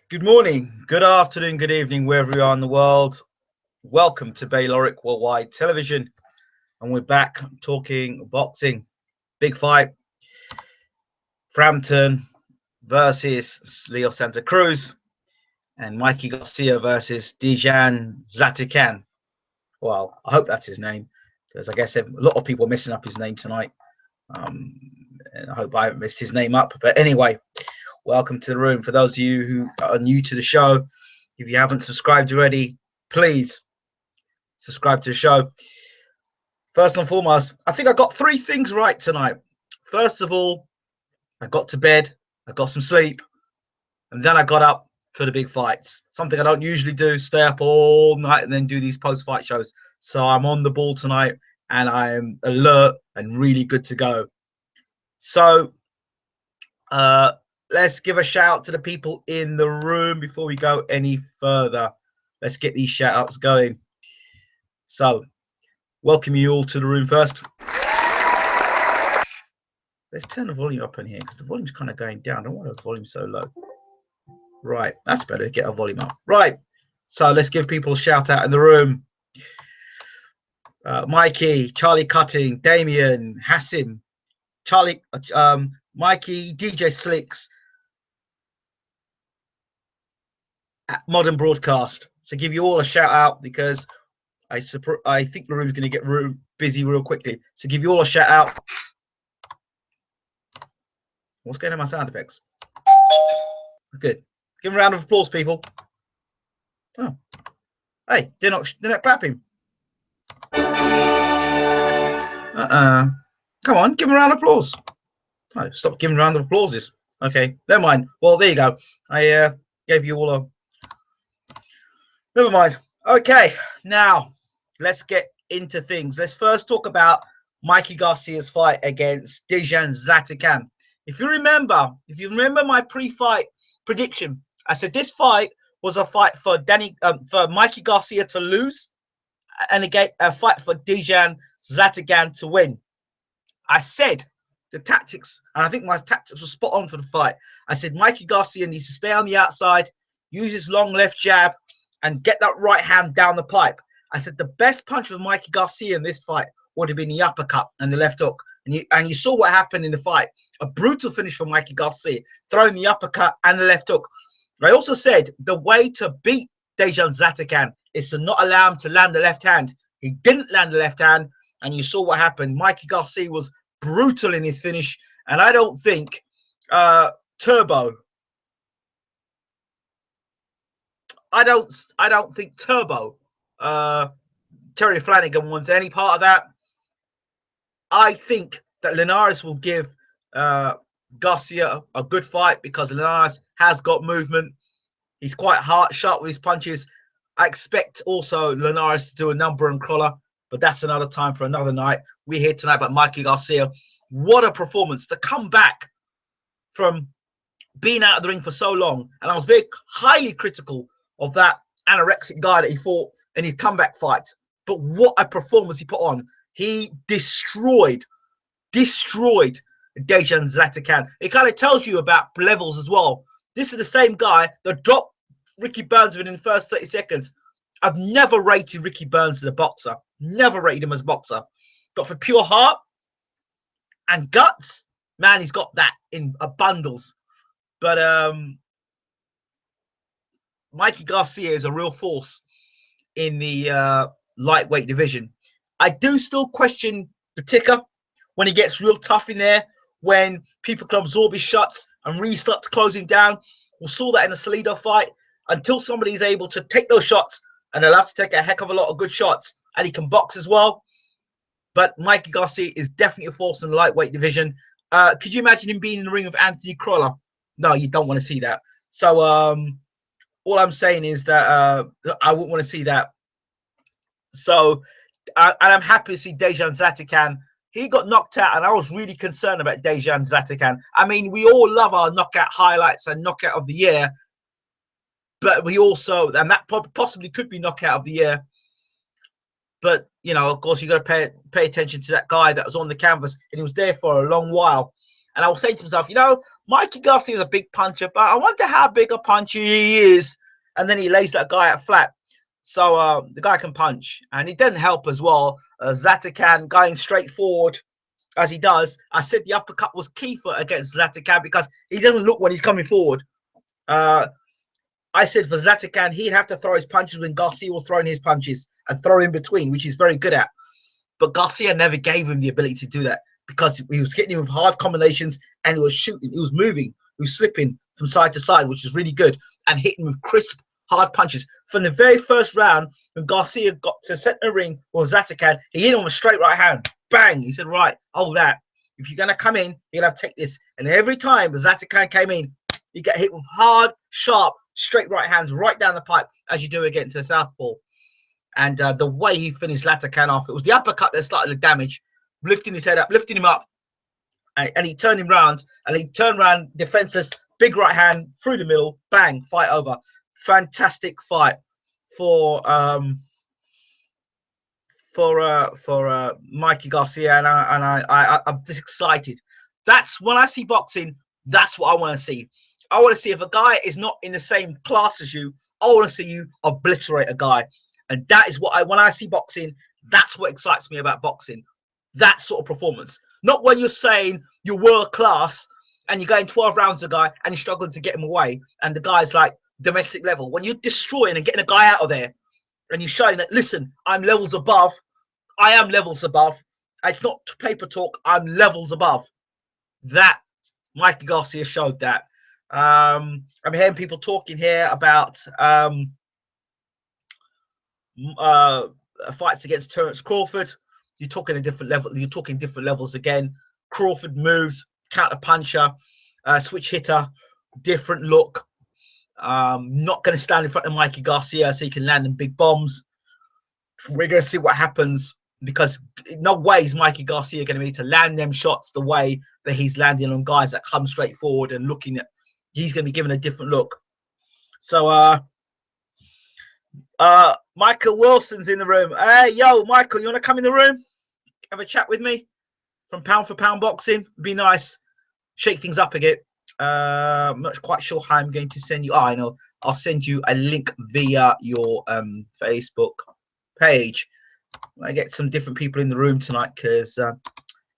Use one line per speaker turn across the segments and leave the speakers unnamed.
Good morning, good afternoon, good evening, wherever you are in the world. Welcome to Bayloric Worldwide Television. And we're back talking boxing. Big fight. Frampton versus Leo Santa Cruz. And Mikey Garcia versus Dejan Zlatican. Well, I hope that's his name, because I guess a lot of people are messing up his name tonight. And I hope I haven't messed his name up. But anyway, welcome to the room. For those of you who are new to the show, if you haven't subscribed already, please subscribe to the show. First and foremost, I think I got three things right tonight. First of all, I got to bed, I got some sleep, and then I got up for the big fights. Something I don't usually do, stay up all night and then do these post-fight shows. So I'm on the ball tonight, and I am alert and really good to go. So let's give a shout to the people in the room before we go any further. Let's get these shout outs going. So welcome you all to the room first. Let's turn the volume up in here because the volume's kind of going down. I don't want the volume so low. Right, that's better. Get our volume up. Right, so let's give people a shout out in the room. Mikey, Charlie Cutting, Damien, Hassim, Charlie, Mikey, DJ Slicks, at Modern Broadcast. So give you all a shout out because I think the room's going to get busy real quickly. So give you all a shout out. What's going on with my sound effects? Good. Give him a round of applause, people. Oh, hey, they're not clapping. Come on, give him a round of applause. Oh, stop giving a round of applauses. Okay, never mind. Well, there you go. I gave you all a. Never mind. Okay, now let's get into things. Let's first talk about Mikey Garcia's fight against Dejan Zlatican. If you remember my pre-fight prediction, I said this fight was a fight for Mikey Garcia to lose, and again a fight for Dejan Zlatican to win. I said the tactics, and I think my tactics were spot on for the fight. I said Mikey Garcia needs to stay on the outside, use his long left jab, and get that right hand down the pipe. I said the best punch for Mikey Garcia in this fight would have been the uppercut and the left hook. And you saw what happened in the fight. A brutal finish for Mikey Garcia, throwing the uppercut and the left hook. I also said the way to beat Dejan Zlatican is to not allow him to land the left hand. He didn't land the left hand, and you saw what happened. Mikey Garcia was brutal in his finish, and I don't think Turbo. I don't think Turbo, Terry Flanagan wants any part of that. I think that Linares will give Garcia a good fight because Linares has got movement. He's quite sharp with his punches. I expect also Linares to do a number and collar, but that's another time for another night. We're here tonight about Mikey Garcia. What a performance to come back from being out of the ring for so long. And I was very highly critical of that anorexic guy that he fought in his comeback fight. But what a performance he put on. He destroyed Dejan Zlatican. It kind of tells you about levels as well. This is the same guy that dropped Ricky Burns within the first 30 seconds. I've never rated Ricky Burns as a boxer. Never rated him as a boxer. But for pure heart and guts, man, he's got that in bundles. But Mikey Garcia is a real force in the lightweight division. I do still question the ticker when he gets real tough in there, when people can absorb his shots and really start to close him down. We saw that in the Salido fight. Until somebody is able to take those shots, and they'll have to take a heck of a lot of good shots, and he can box as well. But Mikey Garcia is definitely a force in the lightweight division. Could you imagine him being in the ring with Anthony Crolla? No, you don't want to see that. So all I'm saying is that I wouldn't want to see that. So and I'm happy to see Dejan Zlatican. He got knocked out, and I was really concerned about Dejan Zlatican. I mean, we all love our knockout highlights and knockout of the year, but we also, and that possibly could be knockout of the year. But, you know, of course, you got to pay attention to that guy that was on the canvas, and he was there for a long while. And I was saying to myself, you know, Mikey Garcia is a big puncher, but I wonder how big a puncher he is. And then he lays that guy out flat. So the guy can punch. And it doesn't help as well. Zlatan going straight forward as he does. I said the uppercut was key for against Zlatan because he doesn't look when he's coming forward. I said for Zlatan, he'd have to throw his punches when Garcia was throwing his punches and throw in between, which he's very good at. But Garcia never gave him the ability to do that because he was hitting him with hard combinations and he was shooting, he was moving, he was slipping from side to side, which is really good, and hitting with crisp, hard punches. From the very first round, when Garcia got to center ring with Zlatan, he hit him with a straight right hand. Bang! He said, right, hold that. If you're going to come in, you're going to have to take this. And every time Zlatan came in, you get hit with hard, sharp, straight right hands right down the pipe as you do against a southpaw. And the way he finished Zlatan off, it was the uppercut that started the damage, lifting his head up, lifting him up, and he turned him round, and he turned around defenseless, big right hand through the middle, bang, fight over. Fantastic fight for Mikey Garcia, and I'm just excited. That's when I see boxing. That's what I want to see. I want to see if a guy is not in the same class as you. I want to see you obliterate a guy. And that is what when I see boxing, that's what excites me about boxing. That sort of performance. Not when you're saying you're world class and you're going 12 rounds a guy and you're struggling to get him away. And the guy's like domestic level. When you're destroying and getting a guy out of there and you're showing that, listen, I'm levels above. I am levels above. It's not paper talk. I'm levels above. That Mikey Garcia showed that. I'm hearing people talking here about fights against Terence Crawford. You're talking a different level. You're talking different levels again. Crawford moves, counter puncher, switch hitter, different look. Not going to stand in front of Mikey Garcia so he can land them big bombs. We're going to see what happens because no way is Mikey Garcia going to be able to land them shots the way that he's landing on guys that come straight forward and looking at. He's going to be given a different look. So, Michael Wilson's in the room. Hey, yo, Michael, you want to come in the room? Have a chat with me from Pound for Pound Boxing? Be nice. Shake things up again. I'm not quite sure how I'm going to send you. Oh, I know. I'll send you a link via your Facebook page. I get some different people in the room tonight because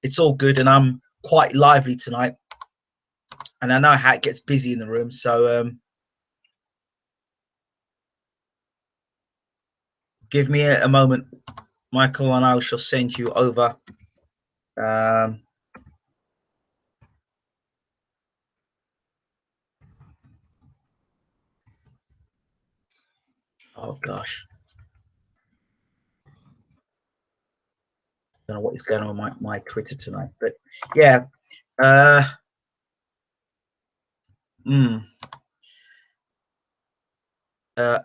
it's all good and I'm quite lively tonight. And I know how it gets busy in the room. So give me a moment, Michael, and I shall send you over. Oh, gosh. I don't know what is going on with my Twitter tonight. But, yeah.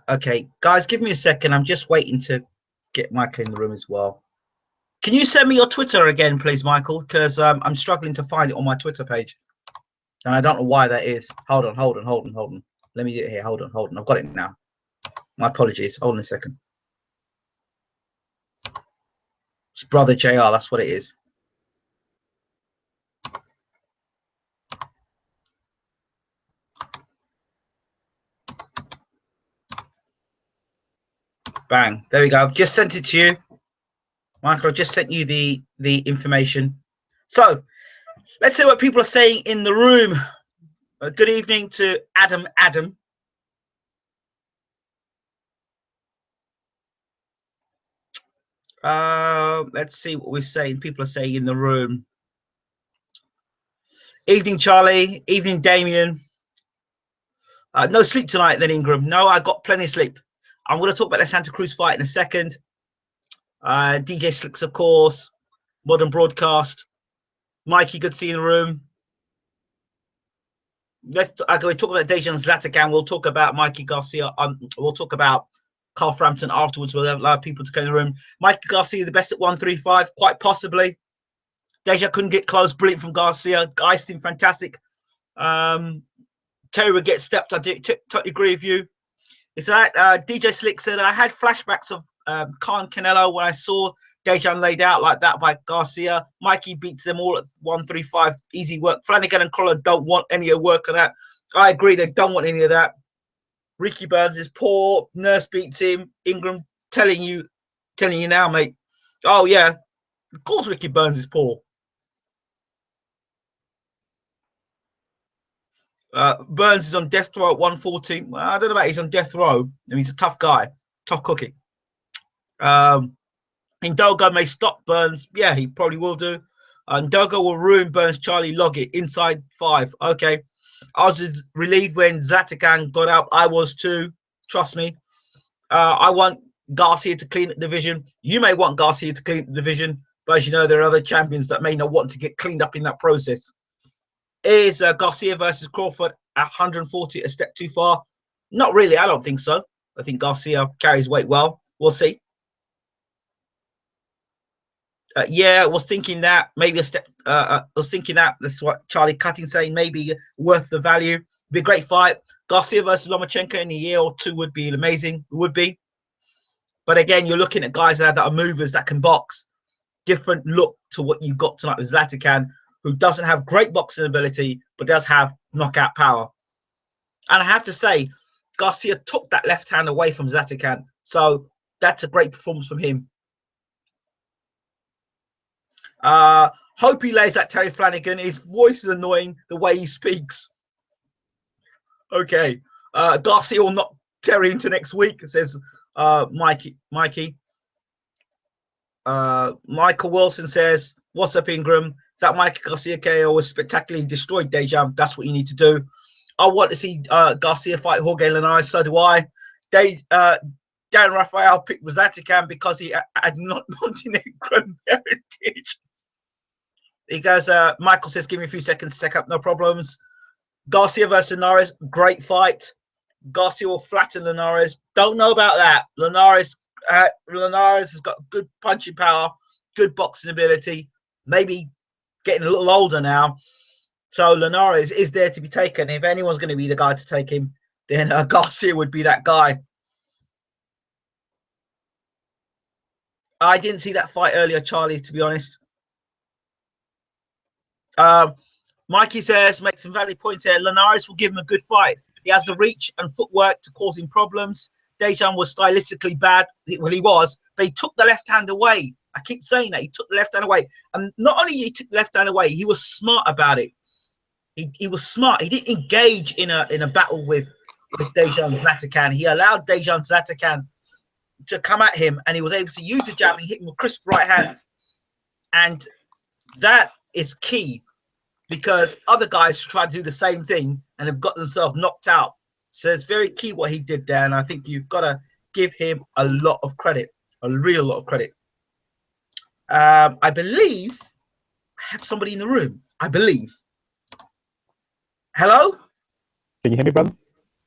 Okay, guys, give me a second. I'm just waiting to get Michael in the room as well. Can you send me your Twitter again, please, Michael? Because I'm struggling to find it on my Twitter page. And I don't know why that is. Hold on. Let me get it here. Hold on. I've got it now. My apologies. Hold on a second. It's Brother JR. That's what it is. Bang. There we go. I've just sent it to you. Michael, I've just sent you the information. So, let's see what people are saying in the room. Good evening to Adam. Let's see what we're saying. People are saying in the room. Evening, Charlie. Evening, Damien. No sleep tonight, then, Ingram. No, I got plenty of sleep. I'm going to talk about the Santa Cruz fight in a second. DJ Slicks, of course. Modern Broadcast. Mikey, good to see you in the room. We'll talk about Dejan Zlatan. We'll talk about Mikey Garcia. We'll talk about Carl Frampton afterwards. We'll allow people to come in the room. Mikey Garcia, the best at 135, quite possibly. Deja couldn't get close. Brilliant from Garcia. Iced him, fantastic. Terry would get stepped. I totally agree with you. Is that DJ Slick said I had flashbacks of Khan Canelo when I saw Dejan laid out like that by Garcia. Mikey beats them all at 135. Easy work. Flanagan and Crawler don't want any of work of that. I agree. They don't want any of that. Ricky Burns is poor. Nurse beats him. Ingram telling you now, mate. Oh, yeah. Of course Ricky Burns is poor. Burns is on death row at 140. Well, I don't know about he's on death row. I mean, he's a tough guy. Tough cookie. Ndogo may stop Burns. Yeah, he probably will do. Ndogo will ruin Burns. Charlie Loggett inside 5. Okay. I was relieved when Zatikan got out. I was too. Trust me. I want Garcia to clean the division. You may want Garcia to clean the division, but as you know, there are other champions that may not want to get cleaned up in that process. Is Garcia versus Crawford at 140 a step too far? Not really. I don't think so. I think Garcia carries weight well. We'll see. Yeah, I was thinking that maybe a step. I was thinking that that's what Charlie Cutting saying. Maybe worth the value. Be a great fight. Garcia versus Lomachenko in a year or two would be amazing. It would be. But again, you're looking at guys that are movers that can box. Different look to what you got tonight with Zlatican, who doesn't have great boxing ability, but does have knockout power. And I have to say, Garcia took that left hand away from Zlatican. So that's a great performance from him. Hope he lays that Terry Flanagan. His voice is annoying, the way he speaks. Okay. Garcia will knock Terry into next week, says Mikey. Michael Wilson says, what's up, Ingram? That Mikey Garcia KO was spectacularly destroyed, Dejan. That's what you need to do. I want to see Garcia fight Jorge Linares. So do I. Dan Rafael picked Zlatican because he had not Montenegrin heritage. He goes, Michael says, give me a few seconds to check up, no problems. Garcia versus Linares, great fight. Garcia will flatten Linares. Don't know about that. Linares has got good punching power, good boxing ability, maybe getting a little older now. So Linares is there to be taken. If anyone's going to be the guy to take him, then Garcia would be that guy. I didn't see that fight earlier, Charlie, to be honest. Mikey says, make some valid points here. Linares will give him a good fight. He has the reach and footwork to cause him problems. Dejan was stylistically bad. Well, he was, but he took the left hand away. I keep saying that. He took the left hand away. And not only he took the left hand away, he was smart about it. He was smart. He didn't engage in a battle with Dejan Zlatican. He allowed Dejan Zlatican to come at him, and he was able to use the jab and hit him with crisp right hands. And that is key, because other guys try to do the same thing and have got themselves knocked out. So it's very key what he did there, and I think you've got to give him a lot of credit, a real lot of credit. I believe I have somebody in the room. I believe. Hello?
Can you hear me, brother?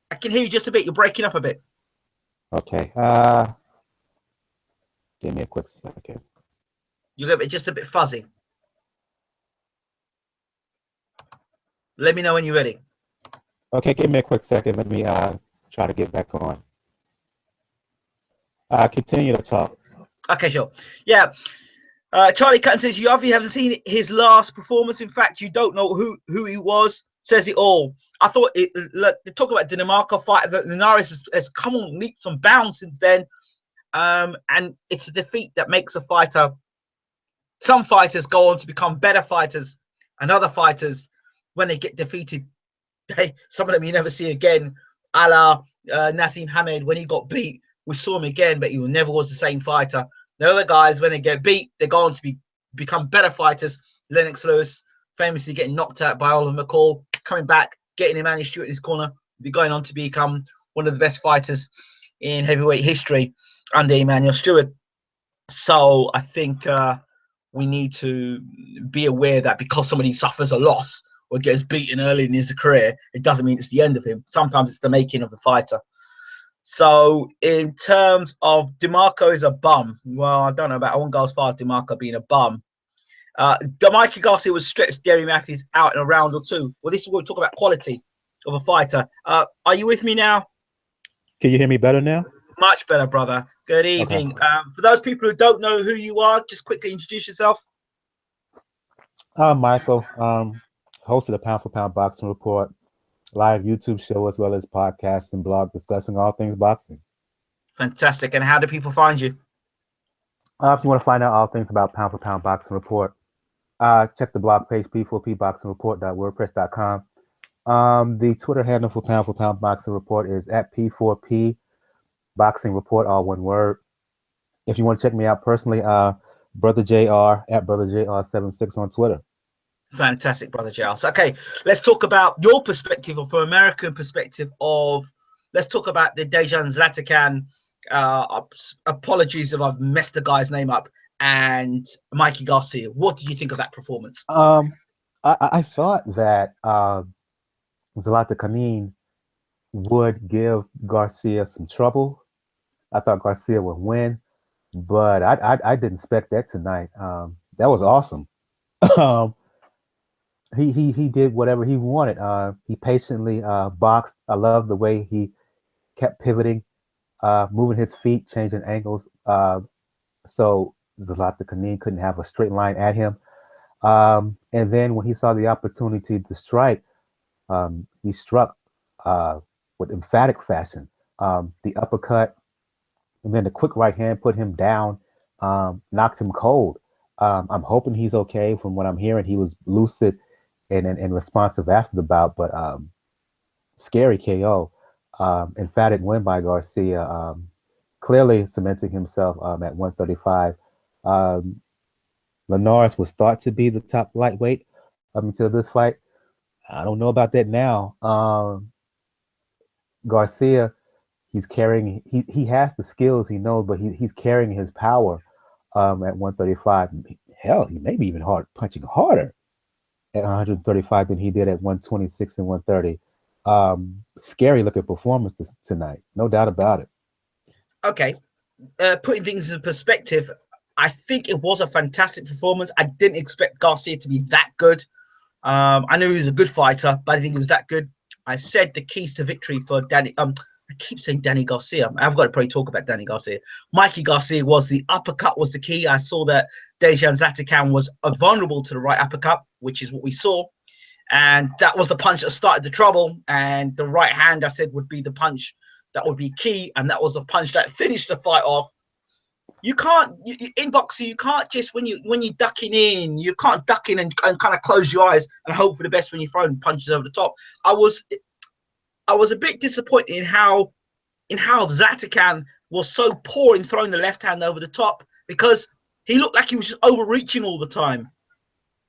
I can hear you just a bit. You're breaking up a bit.
Okay. Give me a quick second.
You're just a bit fuzzy. Let me know when you're ready.
Okay, give me a quick second. Let me try to get back on. Continue to talk.
Okay, sure. Yeah. Charlie Cutton says, you obviously haven't seen his last performance. In fact, you don't know who he was. Says it all. I thought they talk about Dinamarca fight. That Linares has come on leaps and bounds since then. And it's a defeat that makes a fighter. Some fighters go on to become better fighters, and other fighters, when they get defeated, some of them you never see again. A la Nassim Hamed, when he got beat, we saw him again, but he never was the same fighter. The other guys, when they get beat, they go on to become better fighters. Lennox Lewis famously getting knocked out by Oliver McCall, coming back, getting Emmanuel Stewart in his corner, be going on to become one of the best fighters in heavyweight history under Emmanuel Stewart. So I think we need to be aware that because somebody suffers a loss or gets beaten early in his career, it doesn't mean it's the end of him. Sometimes it's the making of the fighter. So in terms of DeMarco is a bum. Well, I don't know about, I won't go as far as DeMarco being a bum. Mikey Garcia was stretched Gary Matthews out in a round or two. Well, this is what we talk about, quality of a fighter. Are you with me now?
Can you hear me better now?
Much better, brother. Good evening. For those people who don't know who you are, just quickly introduce yourself.
I'm Michael, host of the Pound for Pound Boxing Report, live YouTube show, as well as podcasts and blog discussing all things boxing.
Fantastic. And how do people find you?
If you want to find out all things about Pound for Pound Boxing Report, check the blog page, p4pboxingreport.wordpress.com. The Twitter handle for Pound Boxing Report is at P4P Boxing Report, all one word. If you want to check me out personally, Brother JR at Brother JR76 on Twitter.
Fantastic, Brother JR. So, okay, let's talk about your perspective, or from American perspective, let's talk about the Dejan Zlatican. Apologies if I've messed the guy's name up. And Mikey Garcia. What did you think of that performance?
I thought that Zlaticanin would give Garcia some trouble. I thought Garcia would win, but I didn't expect that tonight. That was awesome. He did whatever he wanted. He patiently boxed. I love the way he kept pivoting, moving his feet, changing angles. So Zlaticanin couldn't have a straight line at him. And then when he saw the opportunity to strike, he struck with emphatic fashion. The uppercut, and then the quick right hand put him down, knocked him cold. I'm hoping he's okay. From what I'm hearing, he was lucid and responsive after the bout, but scary KO. Emphatic win by Garcia, clearly cementing himself at 135. Linares was thought to be the top lightweight up until this fight. I don't know about that now. Garcia, he's carrying, he has the skills, he knows, but he's carrying his power at 135. Hell, he may be even punching harder at 135 than he did at 126 and 130. Scary looking performance tonight, no doubt about it.
Okay, putting things in perspective, I think it was a fantastic performance. I didn't expect Garcia to be that good. I knew he was a good fighter, but I didn't think he was that good. I said the keys to victory for Danny. I keep saying Danny Garcia. I've got to probably talk about Danny Garcia. Mikey Garcia was the uppercut was the key. I saw that Dejan Zlatican was vulnerable to the right uppercut, which is what we saw. And that was the punch that started the trouble. And the right hand, I said, would be the punch that would be key. And that was the punch that finished the fight off. You can't, in boxing, you can't just, when you're ducking in, you can't duck in and kind of close your eyes and hope for the best when you're throwing punches over the top. I was a bit disappointed in how Zlatican was so poor in throwing the left hand over the top, because he looked like he was just overreaching all the time.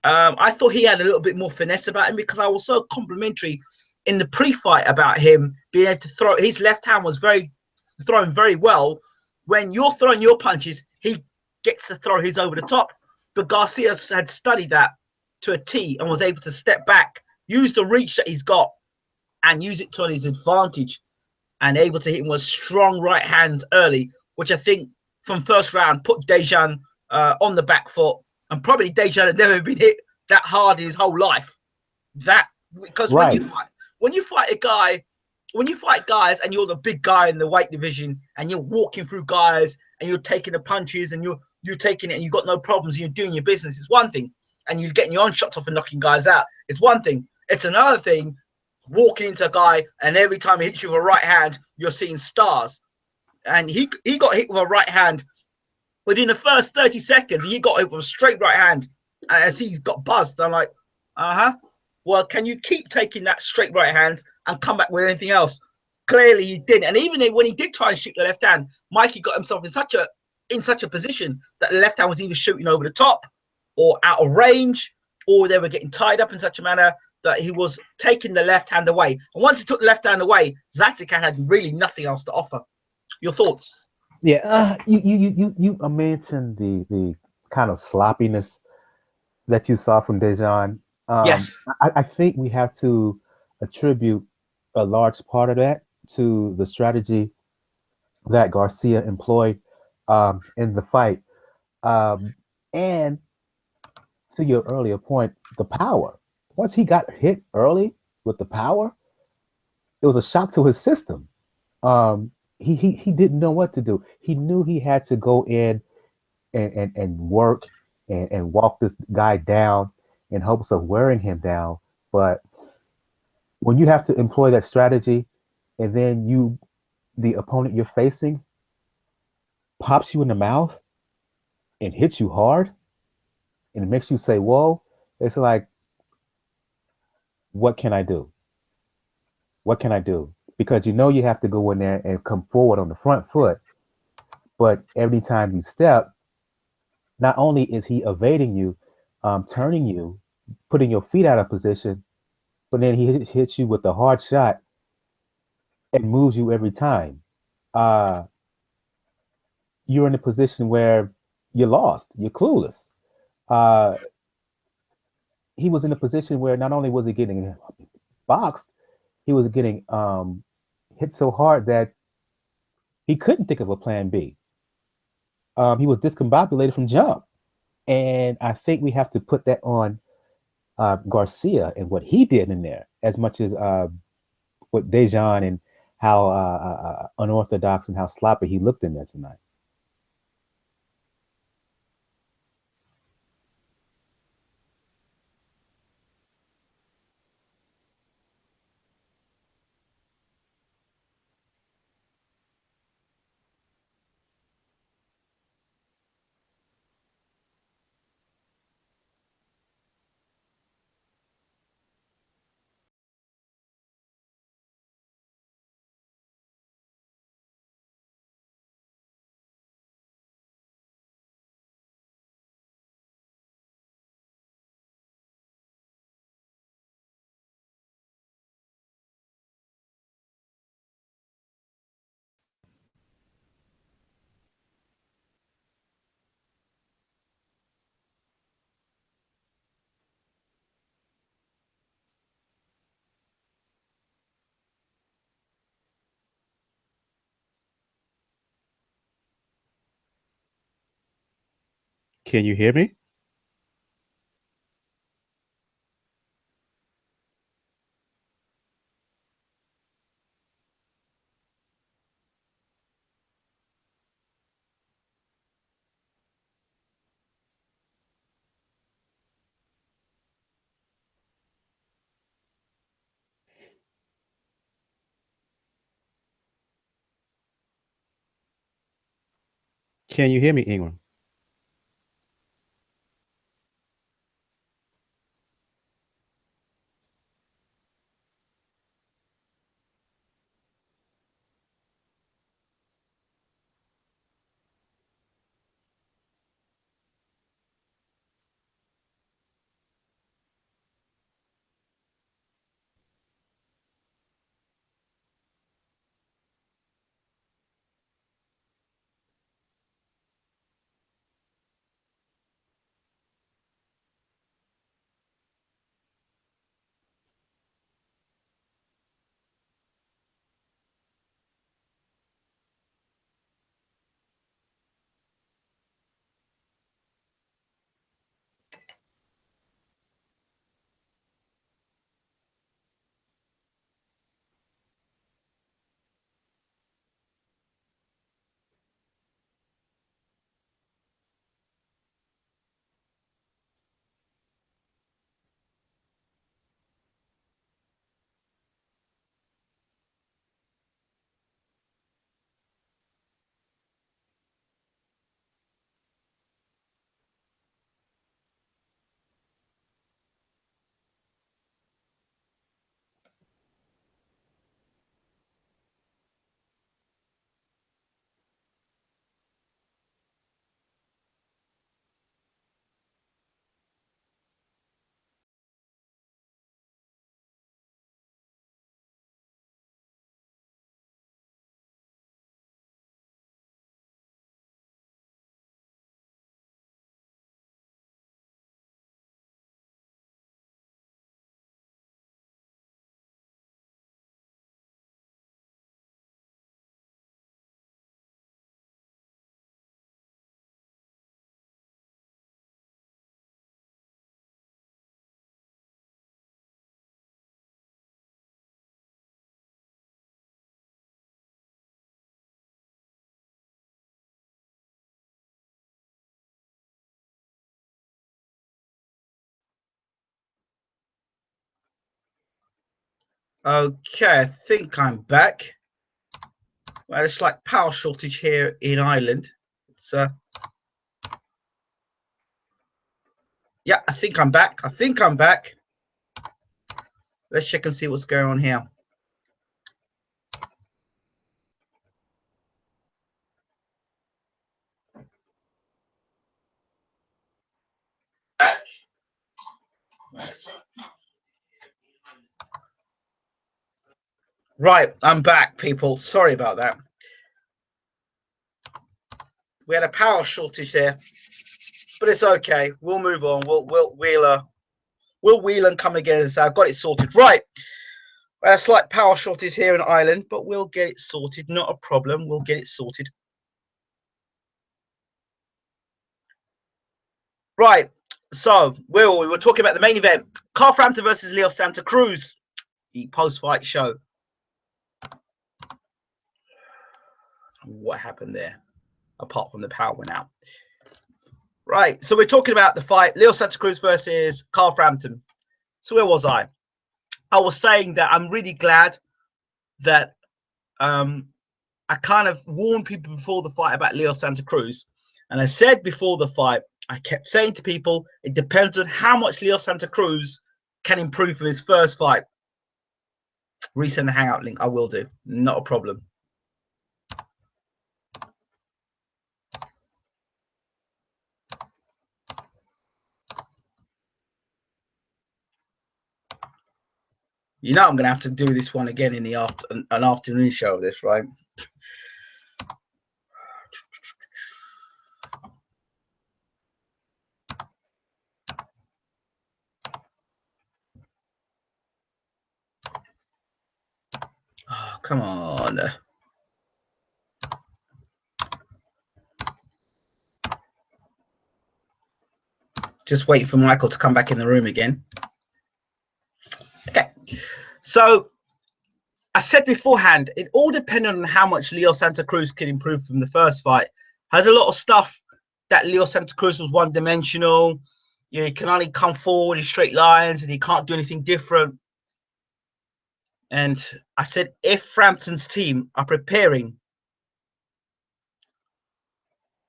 I thought he had a little bit more finesse about him, because I was so complimentary in the pre-fight about him being able to throw. His left hand was throwing very well. When you're throwing your punches, he gets to throw his over the top. But Garcia had studied that to a T and was able to step back, use the reach that he's got, and use it to his advantage, and able to hit him with strong right hands early, which I think from first round put Dejan on the back foot. And probably Dejan had never been hit that hard in his whole life. Because
right.
when you fight guys and you're the big guy in the weight division, and you're walking through guys and you're taking the punches and you're taking it and you've got no problems and you're doing your business, it's one thing. And you're getting your own shots off and knocking guys out, it's one thing. It's another thing walking into a guy and every time he hits you with a right hand, you're seeing stars. And he got hit with a right hand within the first 30 seconds. He got hit with a straight right hand, and as he got buzzed, I'm like, well, can you keep taking that straight right hand and come back with anything else? Clearly he didn't. And even when he did try and shoot the left hand, Mikey got himself in such a position that the left hand was either shooting over the top or out of range, or they were getting tied up in such a manner that he was taking the left hand away. And once he took the left hand away, Zlatican had really nothing else to offer. Your thoughts?
Yeah, you mentioned the kind of sloppiness that you saw from Dejan.
Yes.
I think we have to attribute a large part of that to the strategy that Garcia employed in the fight. And to your earlier point, the power. Once he got hit early with the power, it was a shock to his system. he didn't know what to do. He knew he had to go in and work and walk this guy down in hopes of wearing him down. But when you have to employ that strategy and then the opponent you're facing pops you in the mouth and hits you hard and it makes you say, whoa, it's like, what can I do? What can I do? Because you know you have to go in there and come forward on the front foot. But every time you step, not only is he evading you, turning you, putting your feet out of position, but then he hits you with a hard shot and moves you every time. Uh, you're in a position where you're lost, you're clueless. Uh, he was in a position where not only was he getting boxed, he was getting hit so hard that he couldn't think of a plan B. He was discombobulated from jump. And I think we have to put that on Garcia and what he did in there, as much as what Dejan and how unorthodox and how sloppy he looked in there tonight. Can you hear me? Can you hear me, Ingram?
Okay, I think I'm back. Well, it's like power shortage here in Ireland. It's yeah, I think I'm back. I think I'm back. Let's check and see what's going on here. Right, I'm back, people. Sorry about that. We had a power shortage there, but it's okay. We'll move on. We'll wheel and come again. So I've got it sorted. Right. A slight power shortage here in Ireland, but we'll get it sorted. Not a problem. We'll get it sorted. Right. So we were talking about the main event: Carl Frampton versus Leo Santa Cruz, the post-fight show. What happened there? Apart from the power went out. Right. So we're talking about the fight: Leo Santa Cruz versus Carl Frampton. So where was I? I was saying that I'm really glad that I kind of warned people before the fight about Leo Santa Cruz. And I said before the fight, I kept saying to people, it depends on how much Leo Santa Cruz can improve from his first fight. Resend the Hangout link. I will do. Not a problem. You know I'm going to have to do this one again in the an afternoon show of this, right? Oh, come on. Just wait for Michael to come back in the room again. Okay. So I said beforehand, it all depended on how much Leo Santa Cruz could improve from the first fight. Had a lot of stuff that Leo Santa Cruz was one-dimensional. You know, he can only come forward in straight lines and he can't do anything different. And I said, if Frampton's team are preparing,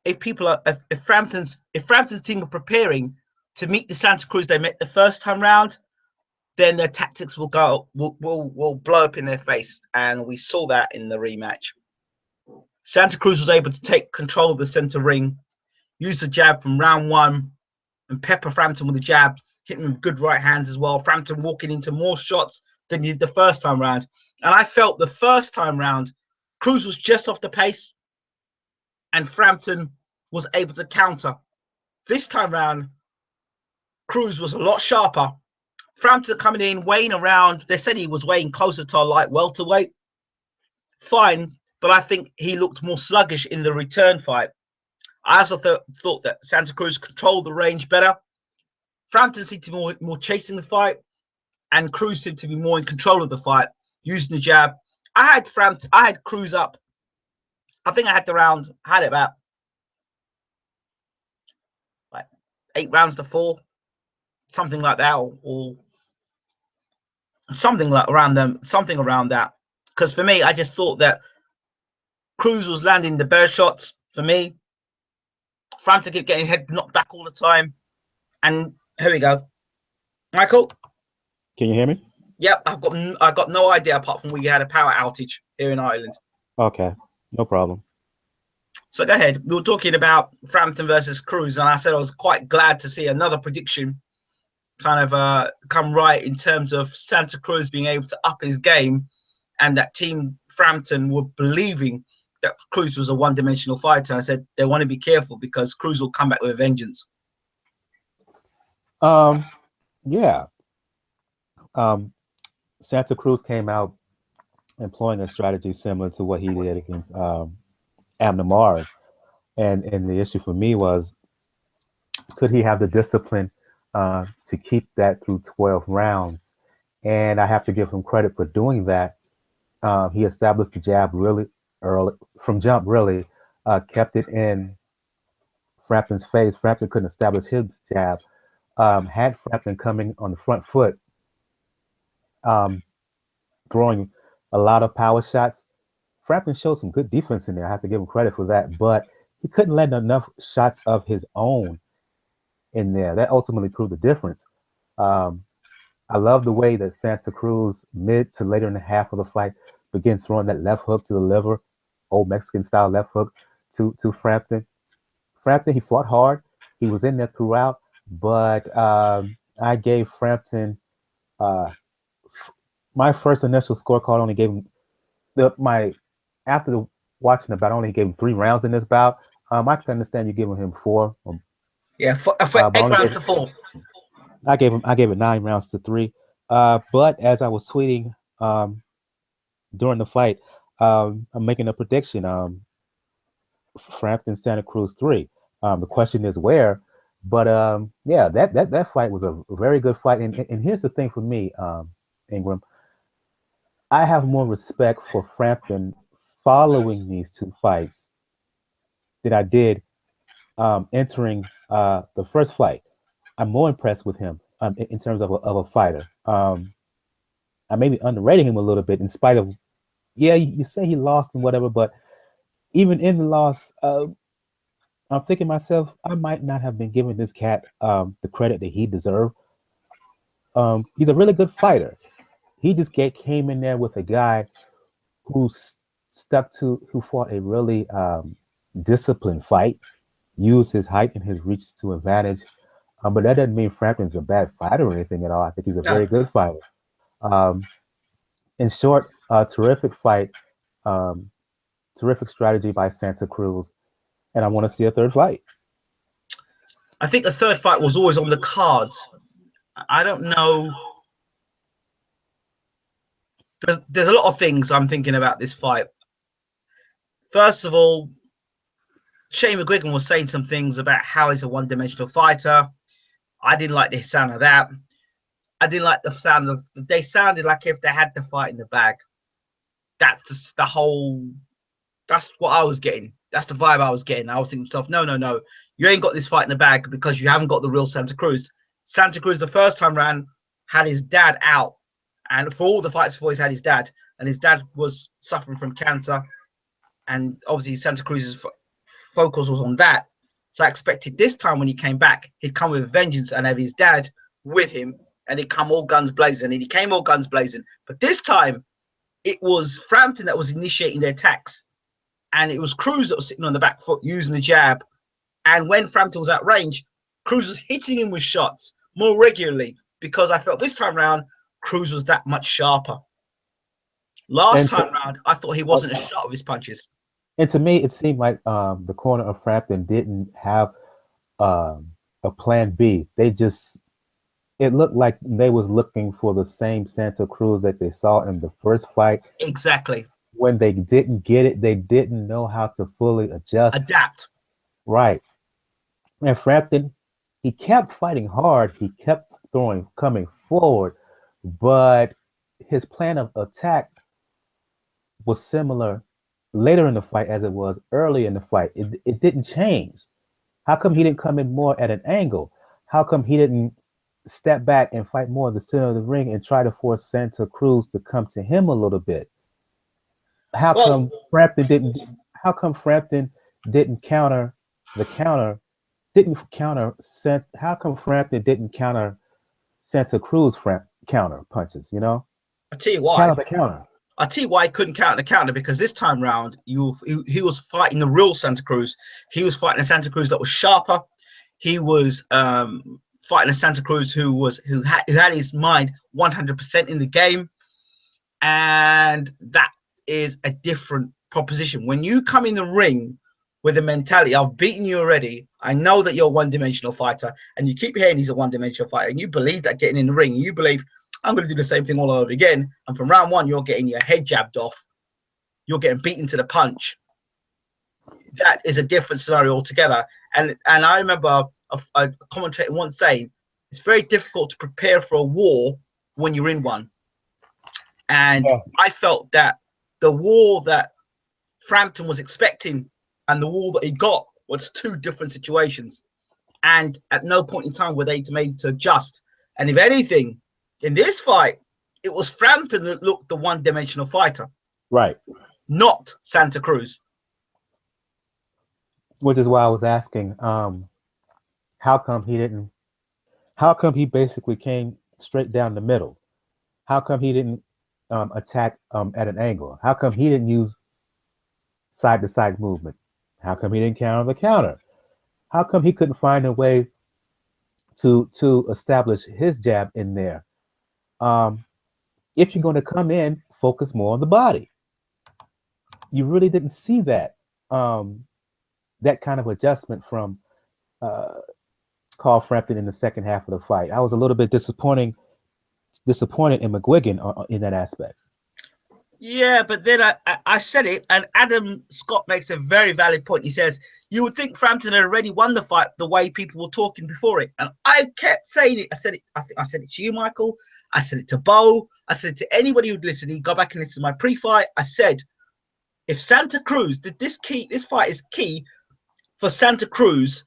if Frampton's team are preparing to meet the Santa Cruz they met the first time round, then their tactics will blow up in their face. And we saw that in the rematch. Santa Cruz was able to take control of the center ring, use the jab from round one, and pepper Frampton with the jab, hitting him with good right hands as well. Frampton walking into more shots than he did the first time round. And I felt the first time round, Cruz was just off the pace, and Frampton was able to counter. This time round, Cruz was a lot sharper. Frampton coming in, weighing around, they said he was weighing closer to a light welterweight. Fine, but I think he looked more sluggish in the return fight. I also thought that Santa Cruz controlled the range better. Frampton seemed to be more chasing the fight, and Cruz seemed to be more in control of the fight, using the jab. I had Cruz up. I think I had it about like 8 rounds to 4, something like that, or something like around that. Because for me, I just thought that Cruz was landing the better shots for me. Frampton kept getting head knocked back all the time. And here we go. Michael?
Can you hear me?
Yep, I've got no idea apart from we had a power outage here in Ireland.
Okay, no problem.
So go ahead. We were talking about Frampton versus Cruz, and I said I was quite glad to see another prediction kind of come right in terms of Santa Cruz being able to up his game, and that Team Frampton were believing that Cruz was a one-dimensional fighter. I said they want to be careful because Cruz will come back with a vengeance.
Yeah. Santa Cruz came out employing a strategy similar to what he did against Abner Mars. And the issue for me was, could he have the discipline to keep that through 12 rounds? And I have to give him credit for doing that. He established the jab really early, from jump really, kept it in Frampton's face. Frampton couldn't establish his jab. Had Frampton coming on the front foot, throwing a lot of power shots. Frampton showed some good defense in there. I have to give him credit for that, but he couldn't land enough shots of his own in there. That ultimately proved the difference. Um, I love the way that Santa Cruz, mid to later in the half of the fight, began throwing that left hook to the liver, old Mexican style left hook to Frampton. Frampton, he fought hard. He was in there throughout, but I gave Frampton uh, my first initial scorecard. Only gave him my after the watching the bout. I only gave him 3 rounds in this bout. I can understand you giving him 4.
Yeah,
But
8 rounds to 4.
I gave it 9 rounds to 3. But as I was tweeting during the fight, I'm making a prediction. Frampton Santa Cruz 3. The question is where, but yeah, that fight was a very good fight. And here's the thing for me, Ingram, I have more respect for Frampton following these 2 fights than I did entering the first fight. I'm more impressed with him in terms of a fighter. I may be underrating him a little bit in spite of, yeah, you say he lost and whatever, but even in the loss, I'm thinking myself, I might not have been giving this cat the credit that he deserved. He's a really good fighter. He just came in there with a guy who who fought a really disciplined fight, used his height and his reach to advantage. But that doesn't mean Frampton's a bad fighter or anything at all. I think he's a very good fighter. Um, in short, terrific fight, um, terrific strategy by Santa Cruz, and I want to see a third fight.
I think the third fight was always on the cards. I don't know. There's a lot of things I'm thinking about this fight. First of all, Shane McGuigan was saying some things about how he's a one-dimensional fighter. I didn't like the sound of that. I didn't like the sound of. They sounded like if they had the fight in the bag. That's just the whole. That's what I was getting. That's the vibe I was getting. I was thinking to myself, no. You ain't got this fight in the bag because you haven't got the real Santa Cruz. Santa Cruz, the first time round, had his dad out. And for all the fights before, he's had his dad. And his dad was suffering from cancer. And obviously, Santa Cruz's focus was on that. So I expected this time when he came back, he'd come with a vengeance and have his dad with him. And he'd come all guns blazing. And he came all guns blazing. But this time, it was Frampton that was initiating the attacks. And it was Cruz that was sitting on the back foot using the jab. And when Frampton was at range, Cruz was hitting him with shots more regularly because I felt this time round, Cruz was that much sharper. Last time round, I thought he wasn't as sharp with his punches.
And to me, it seemed like the corner of Frampton didn't have a plan B. It looked like they was looking for the same Santa Cruz that they saw in the first fight.
Exactly.
When they didn't get it, they didn't know how to fully
adapt.
Right. And Frampton, he kept fighting hard. He kept coming forward, but his plan of attack was similar later in the fight as it was early in the fight. It didn't change. How come he didn't come in more at an angle? How come he didn't step back and fight more in the center of the ring and try to force Santa Cruz to come to him a little bit? How come Frampton didn't counter the counter? How come Frampton didn't counter Santa Cruz counter punches? You know,
I tell you why.
Counter the counter.
I tell you why he couldn't counter the counter, because this time round, he was fighting the real Santa Cruz. He was fighting a Santa Cruz that was sharper. He was fighting a Santa Cruz who had his mind 100% in the game, and that is a different proposition. When you come in the ring with a mentality, I've beaten you already, I know that you're a one-dimensional fighter, and you keep hearing he's a one-dimensional fighter, and you believe that getting in the ring, you believe I'm going to do the same thing all over again, and from round one you're getting your head jabbed off, you're getting beaten to the punch. That is a different scenario altogether. And I remember a commentator once saying it's very difficult to prepare for a war when you're in one. And I felt that the war that Frampton was expecting and the war that he got was 2 different situations. And at no point in time were they made to adjust. And if anything, in this fight, it was Frampton that looked the one-dimensional fighter,
Right.
not Santa Cruz.
Which is why I was asking, how come he didn't? How come he basically came straight down the middle? How come he didn't attack at an angle? How come he didn't use side-to-side movement? How come he didn't counter the counter? How come he couldn't find a way to establish his jab in there? If you're going to come in, focus more on the body. You really didn't see that that kind of adjustment from Carl Frampton in the second half of the fight. I was a little bit disappointed in McGuigan in that aspect.
Yeah, but then I said it, and Adam Scott makes a very valid point. He says, you would think Frampton had already won the fight the way people were talking before it. And I kept saying it. I said it. I think I said it to you, Michael. I said it to Bo. I said it to anybody who'd listen. He'd go back and listen to my pre-fight. I said, if Santa Cruz did this fight is key for Santa Cruz.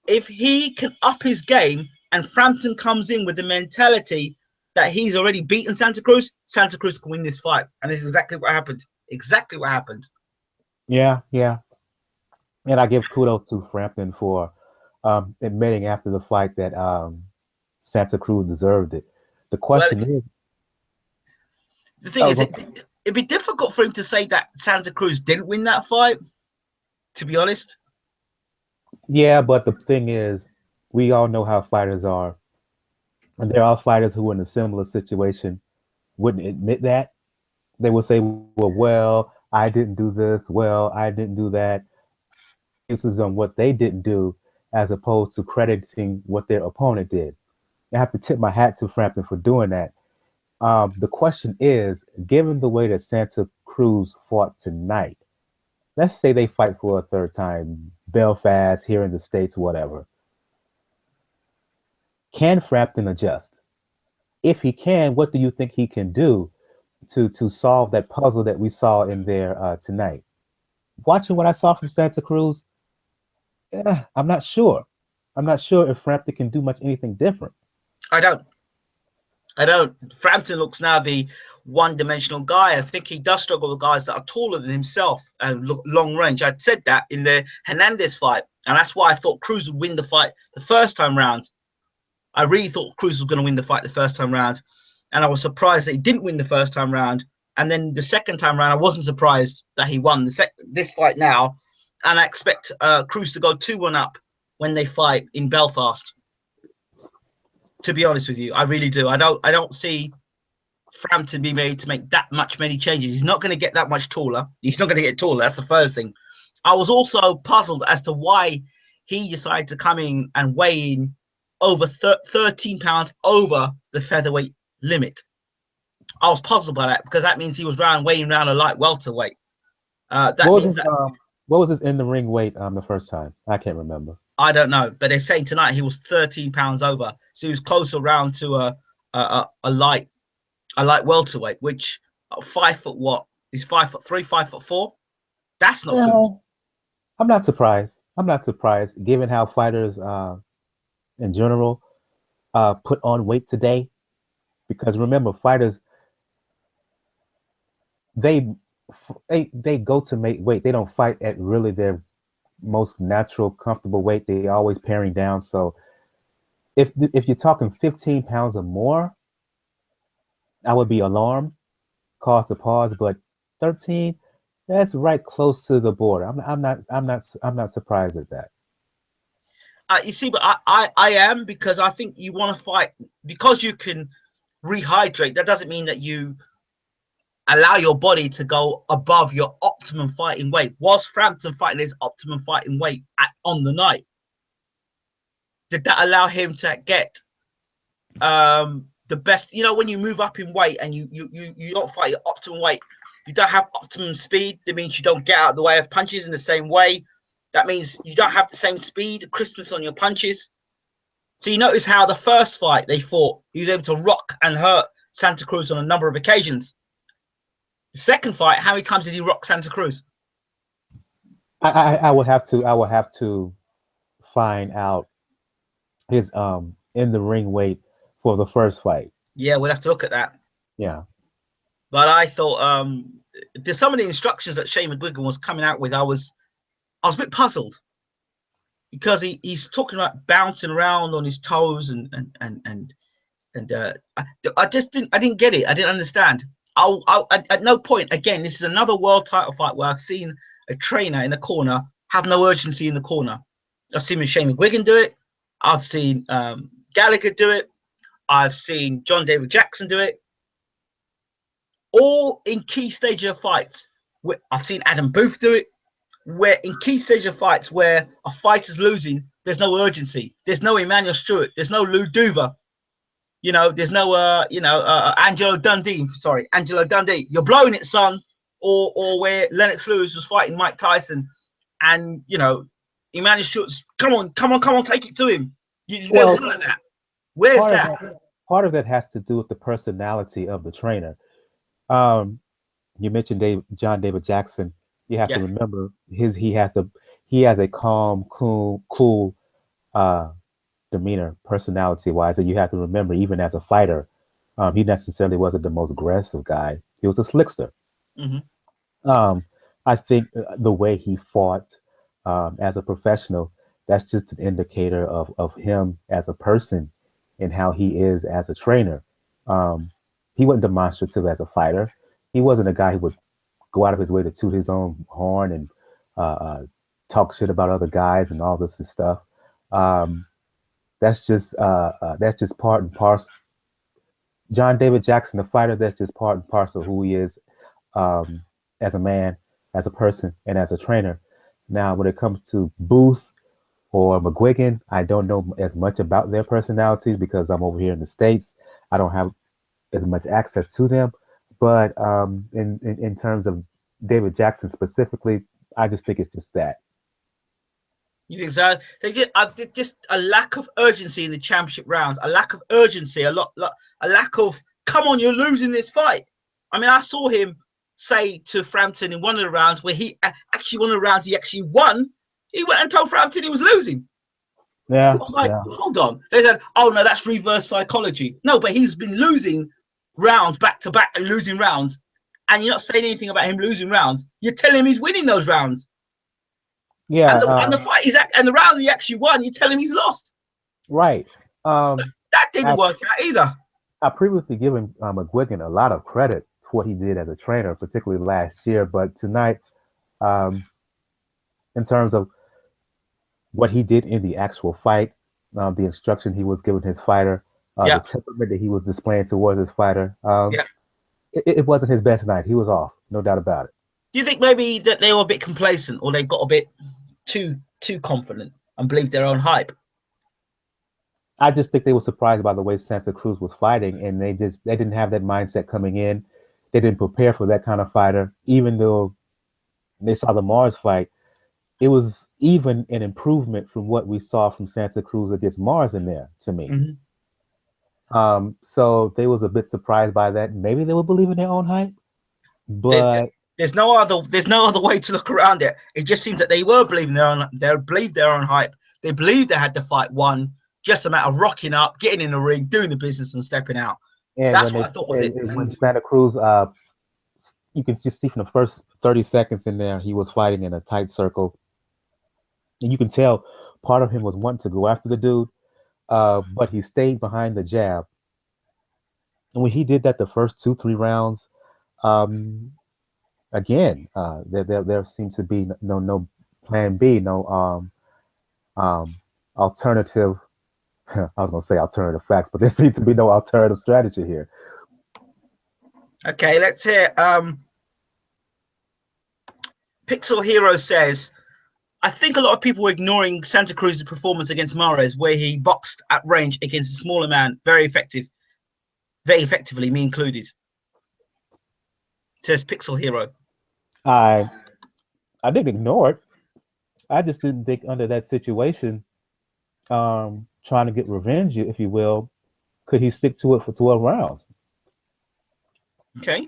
If he can up his game and Frampton comes in with the mentality that he's already beaten Santa Cruz can win this fight. And this is exactly what happened. Exactly what happened.
Yeah. And I give kudos to Frampton for admitting after the fight that Santa Cruz deserved it. The question is...
The thing is, it'd be difficult for him to say that Santa Cruz didn't win that fight, to be honest.
Yeah, but the thing is, we all know how fighters are. And there are fighters who in a similar situation wouldn't admit that. They would say, well, I didn't do this. Well, I didn't do that. This is on what they didn't do as opposed to crediting what their opponent did. I have to tip my hat to Frampton for doing that. The question is, given the way that Santa Cruz fought tonight, let's say they fight for a third time, Belfast, here in the States, whatever. Can Frampton adjust? If he can, what do you think he can do to solve that puzzle that we saw in there tonight? Watching what I saw from Santa Cruz, I'm not sure. I'm not sure if Frampton can do much anything different.
I don't. Frampton looks now the one-dimensional guy. I think he does struggle with guys that are taller than himself and look long range. I'd said that in the Hernandez fight, and that's why I thought Cruz would win the fight the first time round. I really thought Cruz was going to win the fight the first time round, and I was surprised that he didn't win the first time round. And then the second time round, I wasn't surprised that he won this fight now, and I expect Cruz to go 2-1 up when they fight in Belfast. To be honest with you, I really do. I don't see Frampton being able to make many changes. He's not going to get that much taller. He's not going to get taller. That's the first thing. I was also puzzled as to why he decided to come in and weigh in over 13 pounds over the featherweight limit. I was puzzled by that because that means he was weighing around a light welterweight.
What was his in the ring weight the first time? I can't remember.
I don't know, but they're saying tonight he was 13 pounds over, so he was closer around to a light welterweight, which 5 foot what? He's 5'3", 5'4". That's not good.
I'm not surprised. Given how fighters in general put on weight today, because remember, fighters they go to make weight. They don't fight at really their most natural, comfortable weight. They always paring down. So if you're talking 15 pounds or more, I would be alarmed, cause to pause. But 13, that's right close to the border. I'm not surprised at that.
You see, but I am, because I think you want to fight because you can rehydrate. That doesn't mean that you allow your body to go above your optimum fighting weight. Was Frampton fighting his optimum fighting weight on the night? Did that allow him to get the best? You know, when you move up in weight and you don't fight your optimum weight, you don't have optimum speed. That means you don't get out of the way of punches in the same way. That means you don't have the same speed, crispness on your punches. So you notice how the first fight they fought, he was able to rock and hurt Santa Cruz on a number of occasions. The second fight, how many times did he rock Santa Cruz?
I will have to find out his in the ring weight for the first fight.
Yeah, we'll have to look at that.
Yeah.
But I thought there's some of the instructions that Shane McGuigan was coming out with. I was a bit puzzled because he's talking about bouncing around on his toes and I just didn't get it. I didn't understand. At no point, again, this is another world title fight where I've seen a trainer in the corner have no urgency in the corner. I've seen Shane McGuigan do it. I've seen Gallagher do it. I've seen John David Jackson do it. All in key stages of fights. I've seen Adam Booth do it. Where in key stage of fights where a fighter's losing, there's no urgency. There's no Emmanuel Stewart. There's no Lou Duva. There's no Angelo Dundee. Sorry, Angelo Dundee. You're blowing it, son. Or where Lennox Lewis was fighting Mike Tyson, and Emmanuel Stewart's come on, take it to him. You
Well,
none of that. Where's that?
Part of that has to do with the personality of the trainer. You mentioned John David Jackson. You have to remember he has a calm, cool demeanor, personality wise, and you have to remember, even as a fighter, he necessarily wasn't the most aggressive guy. He was a slickster.
Mm-hmm.
I think the way he fought as a professional, that's just an indicator of him as a person and how he is as a trainer. He wasn't demonstrative as a fighter. He wasn't a guy who would go out of his way to toot his own horn and talk shit about other guys and all this stuff. That's just part and parcel. John David Jackson, the fighter, that's just part and parcel of who he is as a man, as a person, and as a trainer. Now, when it comes to Booth or McGuigan, I don't know as much about their personalities because I'm over here in the States. I don't have as much access to them. But in terms of David Jackson specifically, I just think it's just that.
You think so? Just a lack of urgency in the championship rounds, a lack of urgency, a lack of, come on, you're losing this fight. I mean, I saw him say to Frampton in one of the rounds where he actually, one of the rounds he actually won, he went and told Frampton he was losing.
Yeah.
I was like, hold on. They said, oh, no, that's reverse psychology. No, but he's been losing rounds back to back and losing rounds. And you're not saying anything about him losing rounds. You're telling him he's winning those rounds.
Yeah.
And the fight and the round he actually won, you tell him he's lost.
Right.
That didn't work out either.
I previously given McGuigan a lot of credit for what he did as a trainer, particularly last year. But tonight, in terms of what he did in the actual fight, the instruction he was giving his fighter, the temperament that he was displaying towards his fighter, it wasn't his best night. He was off, no doubt about it.
Do you think maybe that they were a bit complacent, or they got a bit too confident and believed their own hype?
I just think they were surprised by the way Santa Cruz was fighting, and they didn't have that mindset coming in. They didn't prepare for that kind of fighter, even though they saw the Mars fight. It was even an improvement from what we saw from Santa Cruz against Mars in there, to me.
Mm-hmm.
So they was a bit surprised by that. Maybe they were believing their own hype, but
there's no other way to look around it. It just seems that they were believing their own hype. They believed they had the fight won. Just a matter of rocking up, getting in the ring, doing the business, and stepping out.
And
that's what I thought was it.
When Santa Cruz, you can just see from the first 30 seconds in there, he was fighting in a tight circle. And you can tell part of him was wanting to go after the dude, but he stayed behind the jab. And when he did that the first 2-3 rounds, again, there seemed to be no plan B, no alternative. I was going to say alternative facts, but there seemed to be no alternative strategy here.
Okay, let's hear. Pixel Hero says, I think a lot of people were ignoring Santa Cruz's performance against Mares, where he boxed at range against a smaller man, very effectively, me included. Says Pixel Hero.
I didn't ignore it. I just didn't think under that situation, trying to get revenge, if you will, could he stick to it for 12 rounds?
Okay.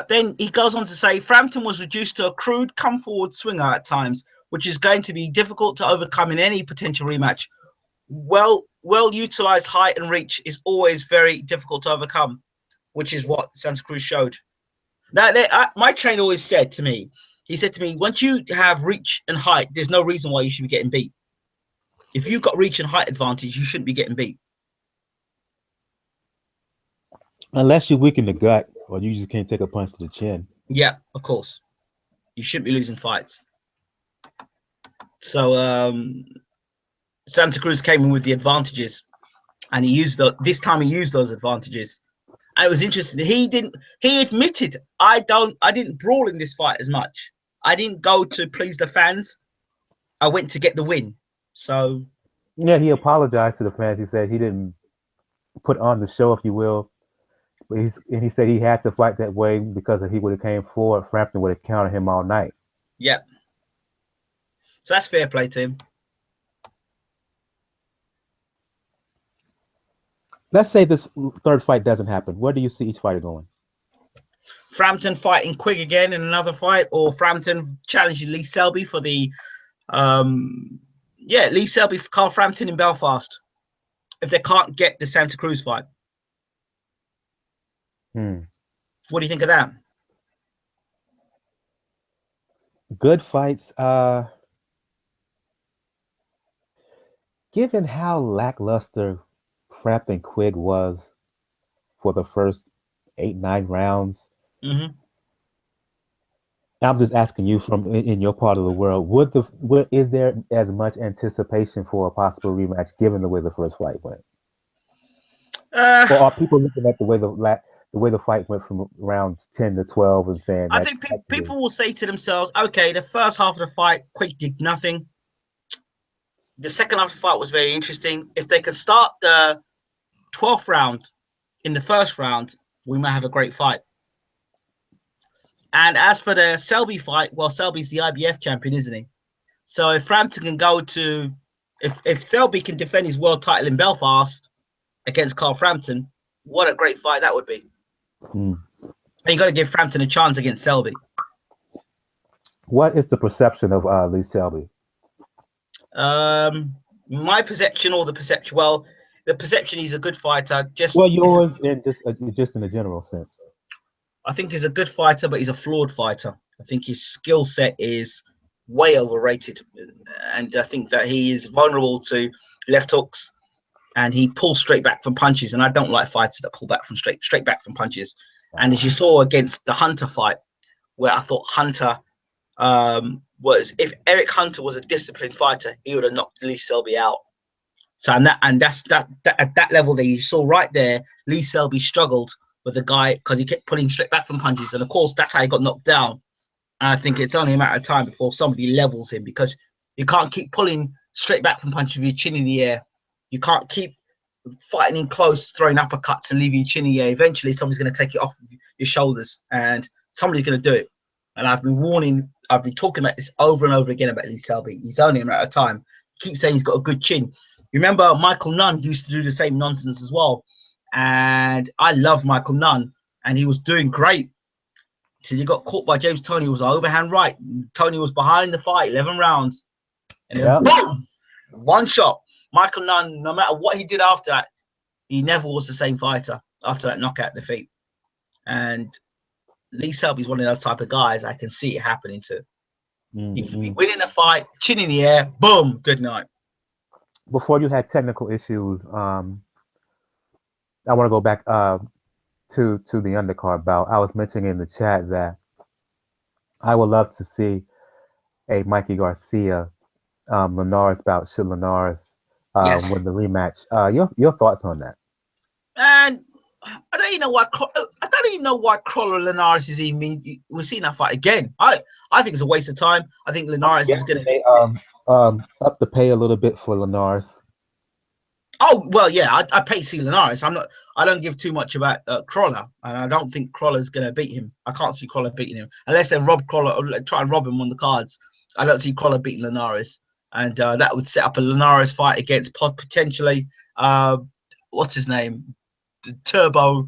Then he goes on to say, Frampton was reduced to a crude come-forward swinger at times, which is going to be difficult to overcome in any potential rematch. Well-utilized height and reach is always very difficult to overcome. which is what Santa Cruz showed. Now, my trainer always said to me, he said to me, once you have reach and height, there's no reason why you should be getting beat. If you've got reach and height advantage, you shouldn't be getting beat.
Unless you weaken the gut or you just can't take a punch to the chin.
Yeah, of course. You shouldn't be losing fights. So Santa Cruz came in with the advantages, and he used this time he used those advantages. And it was interesting. He admitted, I didn't brawl in this fight as much. I didn't go to please the fans. I went to get the win. So
yeah, he apologized to the fans. He said he didn't put on the show, if you will. But he said he had to fight that way because if he would have came forward, Frampton would have countered him all night.
yeah. So that's fair play to him.
Let's say this third fight doesn't happen. Where do you see each fighter going?
Frampton fighting Quigg again in another fight, or Frampton challenging Lee Selby for the Lee Selby for Carl Frampton in Belfast if they can't get the Santa Cruz fight. What do you think of that?
Good fights. Given how lackluster Frampton Quigg was for the first 8-9 rounds, I'm just asking you from in your part of the world, is there as much anticipation for a possible rematch given the way the first fight went? Or are people looking at the way the fight went from rounds 10 to 12 and saying
I think people will say to themselves, okay, the first half of the fight, Quigg did nothing. The second half of the fight was very interesting. If they could start the 12th round in the first round, we might have a great fight. And as for the Selby fight, well, Selby's the IBF champion, isn't he? So if Frampton can go to, if Selby can defend his world title in Belfast against Carl Frampton, what a great fight that would be. And you got to give Frampton a chance against Selby.
What is the perception of Lee Selby?
My perception or the perception? Well, the perception he's a good fighter.
Yours and just in a general sense.
I think he's a good fighter, but he's a flawed fighter. I think his skill set is way overrated, and I think that he is vulnerable to left hooks, and he pulls straight back from punches. And I don't like fighters that pull back from straight back from punches. And as you saw against the Hunter fight, where I thought Hunter was, if Eric Hunter was a disciplined fighter, he would have knocked Lee Selby out. So that's at that level that you saw right there, Lee Selby struggled with the guy because he kept pulling straight back from punches, and of course that's how he got knocked down. And I think it's only a matter of time before somebody levels him, because you can't keep pulling straight back from punches with your chin in the air. You can't keep fighting in close, throwing uppercuts and leaving your chin in the air. Eventually somebody's going to take it off of your shoulders, and somebody's going to do it. And I've been talking about this over and over again about Lee Selby. He's only a matter of time. Keep saying he's got a good chin. You remember Michael Nunn used to do the same nonsense as well. And I love Michael Nunn, and he was doing great till he got caught by James Toney. It was an overhand right. Tony was behind the fight, 11 rounds. And then boom, one shot. Michael Nunn, no matter what he did after that, he never was the same fighter after that knockout defeat. And Lee Selby's one of those type of guys I can see it happening to. He could be winning a fight, chin in the air, boom, good night.
Before you had technical issues, I want to go back to the undercard bout. I was mentioning in the chat that I would love to see a Mikey Garcia Linares bout. Should Linares win the rematch? Your thoughts on that?
And I don't even know why Crawler Linares is even. We're seeing that fight again. I think it's a waste of time. I think Linares is going to
up the pay a little bit for Linares.
Oh well, yeah, I pay C Linares. I don't give too much about Crawler, and I don't think Crawler's going to beat him. I can't see Crawler beating him unless they rob Crawler or try and rob him on the cards. I don't see Crawler beating Linares, and that would set up a Linares fight against potentially what's his name, Turbo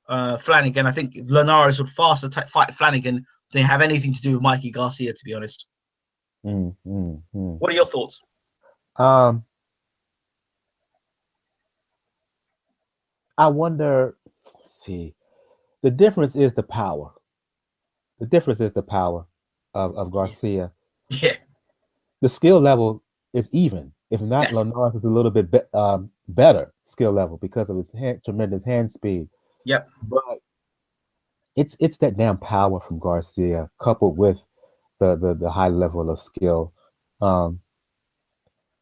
Flanagan. I think Linares would faster fight Flanagan than have anything to do with Mikey Garcia, to be honest. What are your thoughts?
I wonder, let's see, The difference is the power. The difference is the power of
Yeah.
Garcia.
Yeah.
The skill level is even. If not,
Yes.
Linares is a little bit better skill level because of his tremendous hand speed.
Yep.
But it's that damn power from Garcia coupled with the high level of skill um,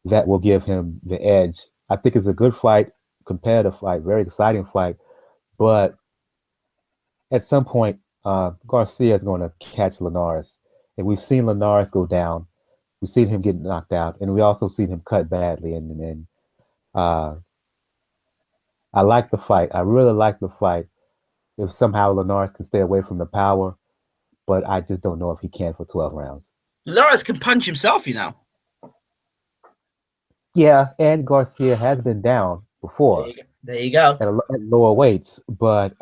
that will give him the edge. I think it's a good fight, competitive fight, very exciting fight. But at some point, Garcia is going to catch Linares, and we've seen Linares go down. We've seen him get knocked out, and we also seen him cut badly. And uh, I like the fight. I really like the fight. If somehow Linares can stay away from the power, but I just don't know if he can for 12 rounds.
Linares can punch himself, you know.
Yeah, and Garcia has been down before
There you go.
at lower weights, but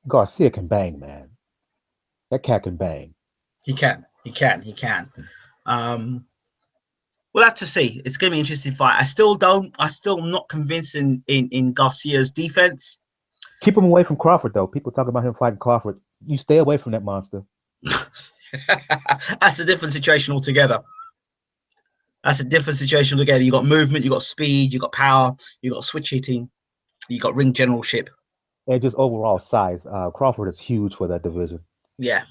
Garcia can bang, man. That cat can bang.
He can. He can. He can. We'll have to see. It's going to be an interesting fight. I still am not convinced in Garcia's defense.
Keep him away from Crawford, though. People talk about him fighting Crawford. You stay away from that monster.
That's a different situation altogether. That's a different situation altogether. You got movement, you got speed, you got power, you got switch hitting, you got ring generalship.
And just overall size. Crawford is huge for that division.
Yeah.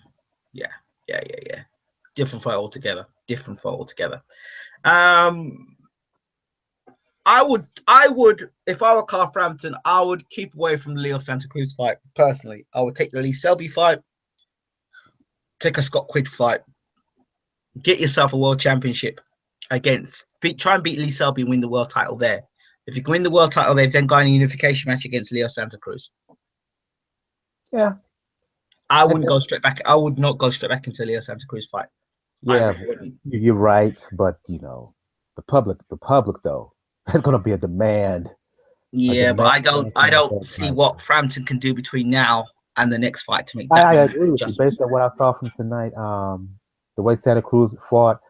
Different fight altogether. Different fight altogether. I would, if I were Carl Frampton, I would keep away from the Leo Santa Cruz fight. Personally, I would take the Lee Selby fight, take a Scott Quigg fight, get yourself a world championship try and beat Lee Selby and win the world title there. If you can win the world title there, then go in a unification match against Leo Santa Cruz.
Yeah.
I wouldn't go straight back. I would not go straight back into Leo Santa Cruz fight.
Yeah, you're right, but you know, the public though, there's gonna be a demand.
Yeah, but I don't see what Frampton can do between now and the next fight to make that.
I agree with you based on what I saw from tonight. The way Santa Cruz fought,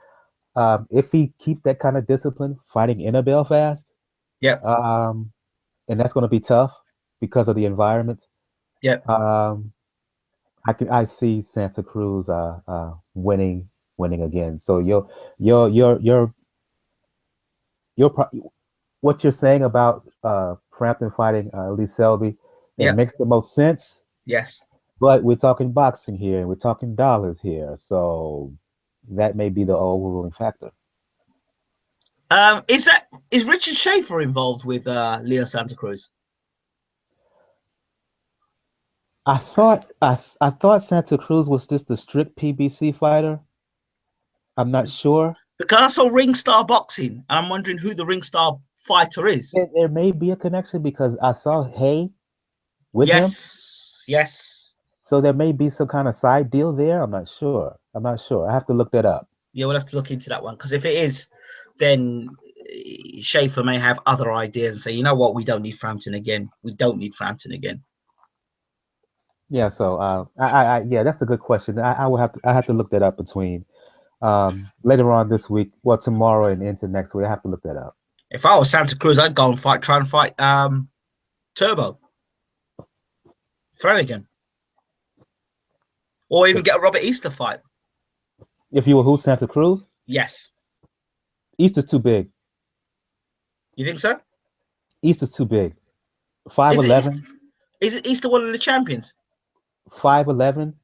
if he keeps that kind of discipline fighting in a Belfast,
yeah,
and that's gonna be tough because of the environment.
Yeah.
I see Santa Cruz winning again. So what you're saying about Frampton fighting Lee Selby, it makes the most sense.
Yes.
But we're talking boxing here and we're talking dollars here. So that may be the overruling factor.
Is Richard Schaefer involved with Leo Santa Cruz?
I thought Santa Cruz was just a strict PBC fighter. I'm not sure.
Because I saw Ringstar Boxing, and I'm wondering who the Ringstar fighter is.
There may be a connection because I saw Hay with him.
Yes.
So there may be some kind of side deal there. I'm not sure. I have to look that up.
Yeah, we'll have to look into that one because if it is, then Schaefer may have other ideas and say, you know what, we don't need Frampton again.
Yeah, so yeah, that's a good question. I have to look that up between later on this week, well, tomorrow and into next week. I have to look that up.
If I was Santa Cruz, I'd go and try and fight Turbo Flanagan, or even get a Robert Easter fight.
If you were who, Santa Cruz?
Yes.
Easter's too big.
You think so?
Easter's too big. 5'11".
Is it Easter one of the champions?
5'11",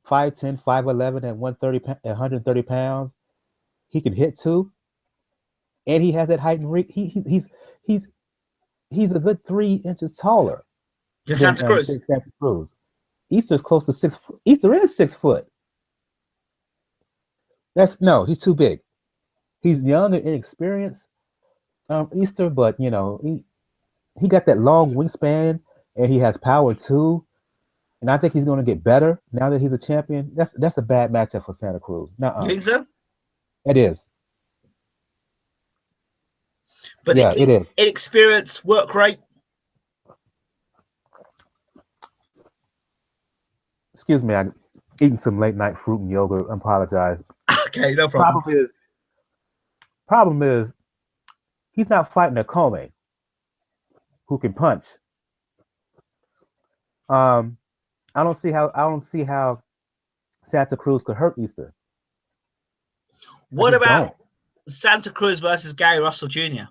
5'10", 5'11", at 130 pounds. He can hit too, and he has that height and reach. He's a good 3 inches taller
than Santa Cruz.
Santa Cruz. Easter's close to 6 foot. Easter is 6 foot. He's too big. He's young and inexperienced, Easter, but you know he got that long wingspan and he has power too. And I think he's going to get better now that he's a champion. That's a bad matchup for Santa Cruz.
You think so?
It is.
But
yeah, it is.
Inexperience, work rate.
Excuse me, I'm eating some late night fruit and yogurt. I apologize.
Okay, no problem.
Problem is, he's not fighting a Comey who can punch I don't see how Santa Cruz could hurt Easter.
What about Santa Cruz versus Gary Russell Jr.?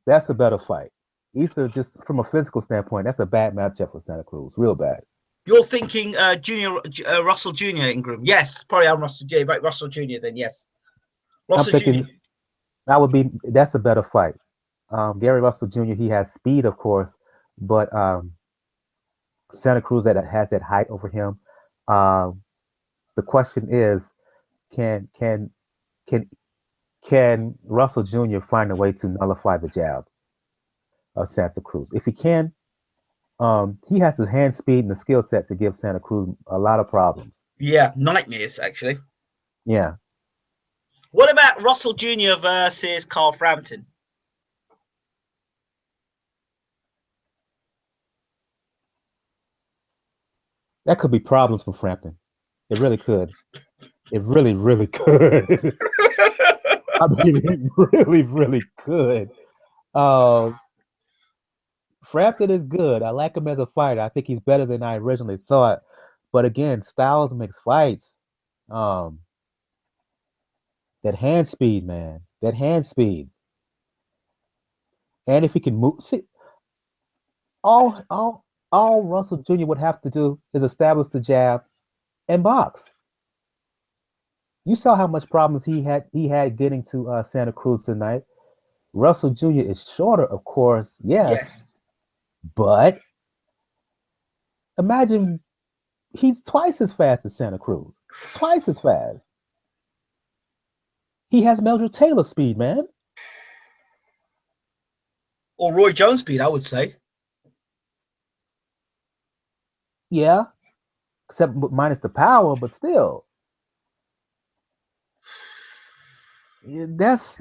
That's a better fight. Easter, just from a physical standpoint, that's a bad matchup for Santa Cruz. Real bad.
You're thinking Russell Jr. Ingram? Yes, probably I'm Russell Jr. But Russell Jr. Then yes, Russell
I'm thinking
Jr.
That's a better fight. Gary Russell Jr. He has speed, of course, but Santa Cruz has that height over him. The question is, can Russell Jr. find a way to nullify the jab of Santa Cruz? If he can, he has the hand speed and the skill set to give Santa Cruz a lot of problems.
Yeah, nightmares actually.
Yeah.
What about Russell Jr. versus Carl Frampton?
That could be problems for Frampton. It really could. It really, really could. I mean, it really, really could. Frampton is good. I like him as a fighter. I think he's better than I originally thought. But again, styles mix fights. That hand speed, man. That hand speed. And if he can move, see, all Russell Jr. would have to do is establish the jab and box. You saw how much problems he had getting to Santa Cruz tonight. Russell Jr. is shorter, of course, yes. But imagine he's twice as fast as Santa Cruz. Twice as fast. He has Meldrew Taylor speed, man.
Or Roy Jones speed, I would say.
Yeah, except minus the power, but still. That's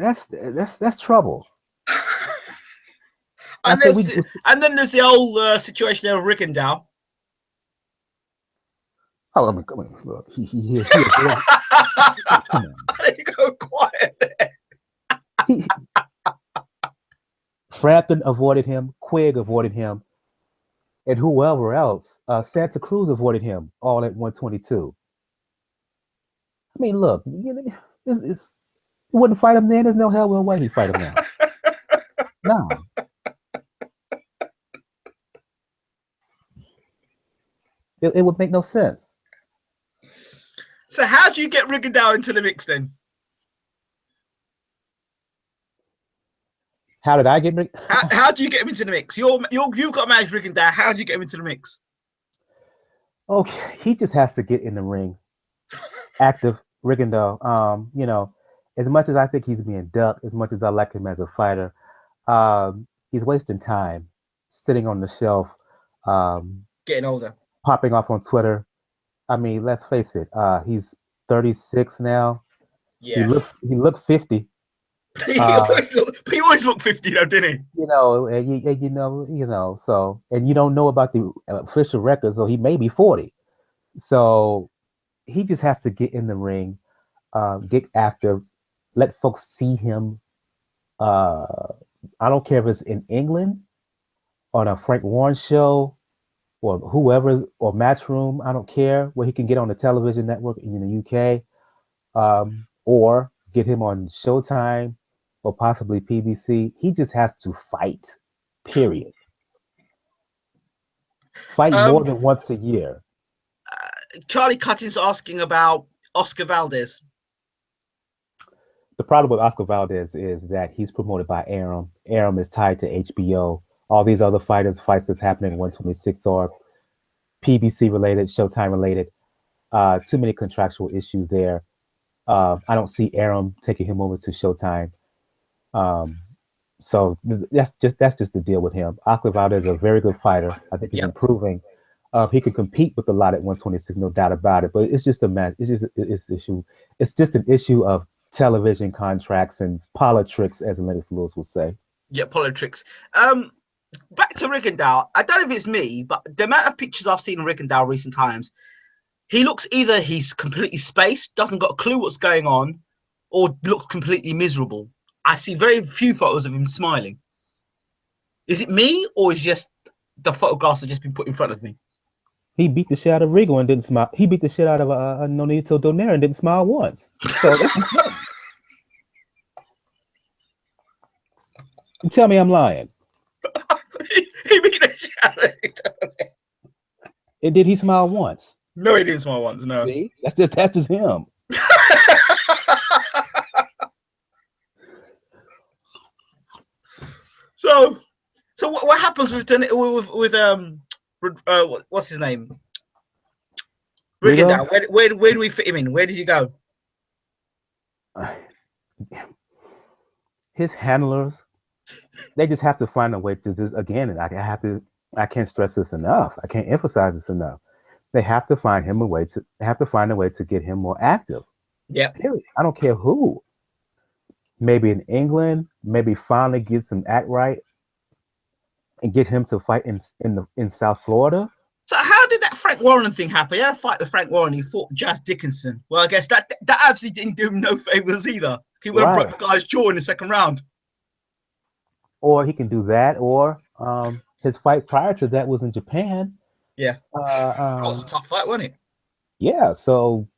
trouble.
And then there's the whole situation there of Rigondeaux.
Oh, I mean, look, he
There you go, quiet there.
Frampton avoided him, Quigg avoided him, and whoever else, Santa Cruz avoided him all at 122. I mean, look, you wouldn't fight him then. There's no hell way he'd fight him now. No. It would make no sense.
So how do you get Rigondeaux into the mix then?
How did I get
how do you get him into the mix? You've got to manage Rigondeaux. How do you get him into the mix?
Okay, he just has to get in the ring. Active Rigondeaux. You know, as much as I think he's being ducked, as much as I like him as a fighter, he's wasting time sitting on the shelf.
Getting older.
Popping off on Twitter. I mean, let's face it. He's 36 now.
Yeah.
He looked 50.
He always looked 50 though, didn't he?
You know, you know. So, and you don't know about the official record, so he may be 40. So he just has to get in the ring, get active, let folks see him. I don't care if it's in England, on a Frank Warren show, or whoever, or Matchroom. I don't care, where he can get on the television network in the UK, or get him on Showtime or possibly PBC. He just has to fight, period. Fight more than once a year.
Charlie Cutting's asking about Oscar Valdez.
The problem with Oscar Valdez is that he's promoted by Arum. Arum is tied to HBO. All these other fights that's happening in 126 are PBC related, Showtime related. Too many contractual issues there. I don't see Arum taking him over to Showtime. So that's just the deal with him. Oscar Valdez is a very good fighter. I think he's improving. He can compete with a lot at 126, no doubt about it. But it's just a match. It's just an issue of television contracts and politics, as Lennox Lewis would say.
Yeah, politics. Back to Rigondeaux. I don't know if it's me, but the amount of pictures I've seen of Rigondeaux recent times, he looks either he's completely spaced, doesn't got a clue what's going on, or looks completely miserable. I see very few photos of him smiling. Is it me, or is just the photographs have just been put in front of me?
He beat the shit out of Rigo and didn't smile. He beat the shit out of Nonito Donaire and didn't smile once. So tell me I'm lying.
He beat the shit out of it.
And did he smile once?
No, he didn't smile once. No.
See, that's just him.
So what happens with what's his name?
Rigo?
Rigondeaux. Where do we fit him in? Where did he go?
His handlers, they just have to find a way to just again, and I can't stress this enough. I can't emphasize this enough. They have to find him a way to get him more active.
Yeah.
I don't care who. Maybe in England, maybe finally get some act right and get him to fight in South Florida.
So how did that Frank Warren thing happen? He had a fight with Frank Warren. He fought Jazz Dickinson. Well, I guess that absolutely didn't do him no favors either. He would have broke the guy's jaw in the second round.
Or he can do that, or his fight prior to that was in Japan.
Yeah. That was a tough fight, wasn't it?
Yeah, so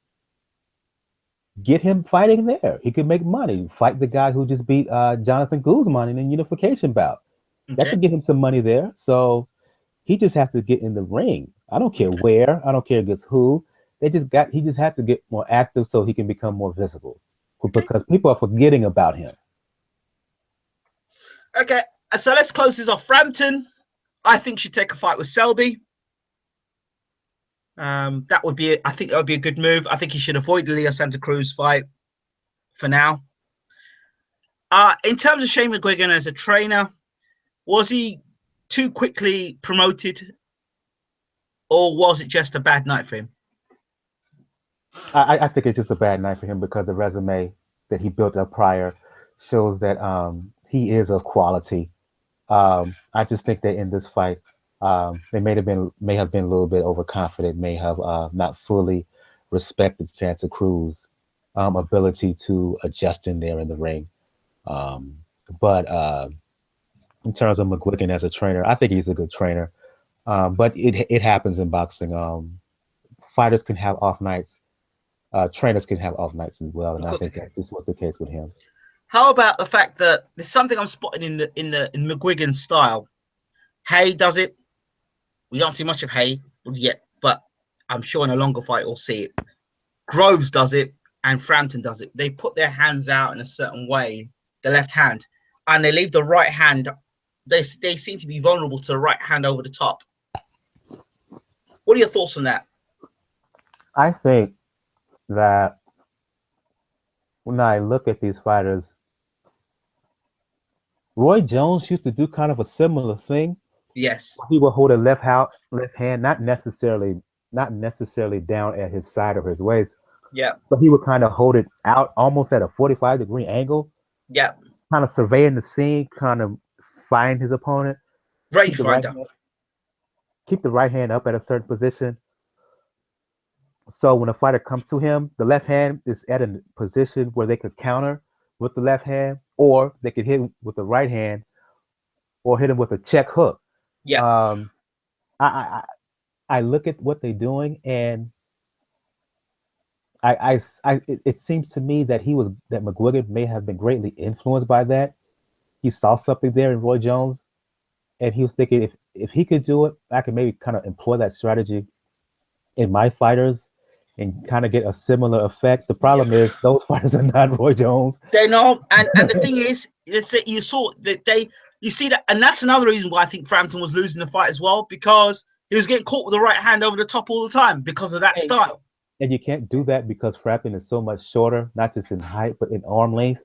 get him fighting there. He could make money. Fight the guy who just beat Jonathan Guzman in a unification bout. Okay. That could get him some money there. So he just has to get in the ring. I don't care where. I don't care against who. He just has to get more active so he can become more visible. Because people are forgetting about him.
Okay, so let's close this off. Frampton, I think, should take a fight with Selby. That would be, I think that would be a good move. I think he should avoid the Leo Santa Cruz fight for now. In terms of Shane McGuigan as a trainer, was he too quickly promoted, or was it just a bad night for him?
I think it's just a bad night for him because the resume that he built up prior shows that he is of quality. I just think that in this fight, they may have been a little bit overconfident, may have not fully respected Santa Cruz ability to adjust in there in the ring. But in terms of McGuigan as a trainer, I think he's a good trainer. But it happens in boxing. Fighters can have off nights. Trainers can have off nights as well, and I think that's just what's the case with him.
How about the fact that there's something I'm spotting in McGuigan's style? Hay does it. We don't see much of Hay yet, but I'm sure in a longer fight we'll see it. Groves does it, and Frampton does it. They put their hands out in a certain way, the left hand, and they leave the right hand. They seem to be vulnerable to the right hand over the top. What are your thoughts on that?
I think that when I look at these fighters, Roy Jones used to do kind of a similar thing.
Yes.
He would hold a left hand, not necessarily down at his side or his waist.
Yeah.
But he would kind of hold it out almost at a 45-degree angle.
Yeah.
Kind of surveying the scene, kind of find his opponent.
Rangefinder.
Keep the right hand up at a certain position. So when a fighter comes to him, the left hand is at a position where they could counter with the left hand, or they could hit him with the right hand, or hit him with a check hook.
Yeah.
I look at what they're doing, and it seems to me that that McGuigan may have been greatly influenced by that. He saw something there in Roy Jones, and he was thinking if he could do it, I could maybe kind of employ that strategy in my fighters and kind of get a similar effect. The problem is those fighters are not Roy Jones.
They're not, and the thing is that you saw that you see that, and that's another reason why I think Frampton was losing the fight as well, because he was getting caught with the right hand over the top all the time because of that style.
And you can't do that because Frampton is so much shorter, not just in height but in arm length.